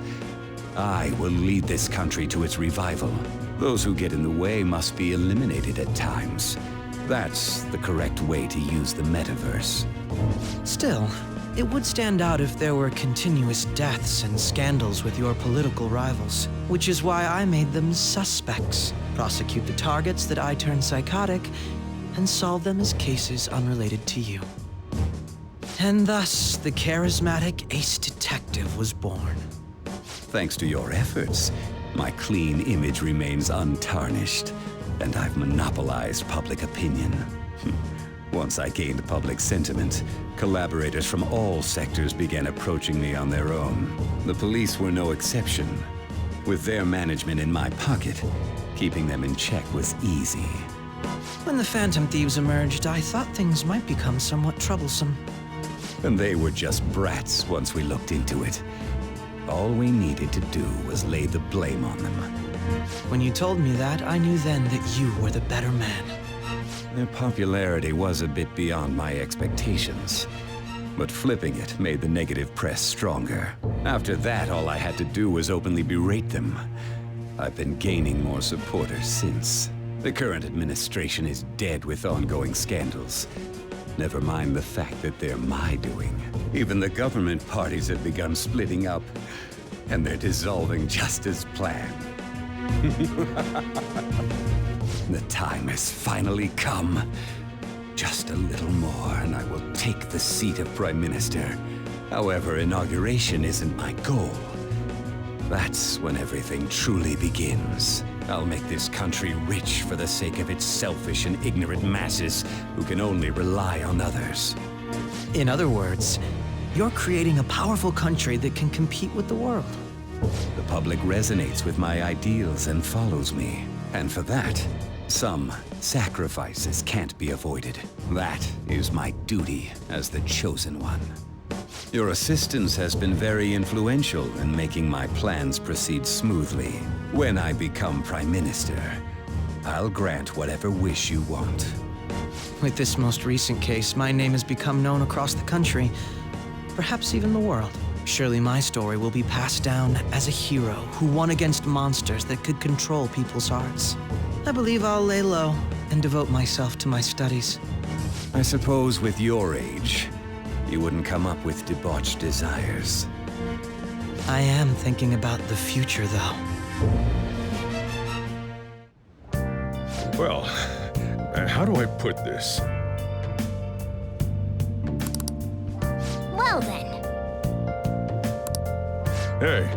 I will lead this country to its revival. Those who get in the way must be eliminated at times. That's the correct way to use the metaverse. Still, it would stand out if there were continuous deaths and scandals with your political rivals, which is why I made them suspects. Prosecute the targets that I turn psychotic, and solve them as cases unrelated to you. And thus, the charismatic ace detective was born. Thanks to your efforts, my clean image remains untarnished, and I've monopolized public opinion. Once I gained public sentiment, collaborators from all sectors began approaching me on their own. The police were no exception. With their management in my pocket, keeping them in check was easy. When the Phantom Thieves emerged, I thought things might become somewhat troublesome. And they were just brats once we looked into it. All we needed to do was lay the blame on them. When you told me that, I knew then that you were the better man. Their popularity was a bit beyond my expectations. But flipping it made the negative press stronger. After that, all I had to do was openly berate them. I've been gaining more supporters since. The current administration is dead with ongoing scandals. Never mind the fact that they're my doing. Even the government parties have begun splitting up, and they're dissolving just as planned. The time has finally come. Just a little more, and I will take the seat of Prime Minister. However, inauguration isn't my goal. That's when everything truly begins. I'll make this country rich for the sake of its selfish and ignorant masses who can only rely on others. In other words, you're creating a powerful country that can compete with the world. The public resonates with my ideals and follows me. And for that, some sacrifices can't be avoided. That is my duty as the Chosen One. Your assistance has been very influential in making my plans proceed smoothly. When I become Prime Minister, I'll grant whatever wish you want. With this most recent case, my name has become known across the country, perhaps even the world. Surely my story will be passed down as a hero who won against monsters that could control people's hearts. I believe I'll lay low and devote myself to my studies. I suppose with your age, you wouldn't come up with debauched desires. I am thinking about the future, though. Well, how do I put this? Well then. Hey,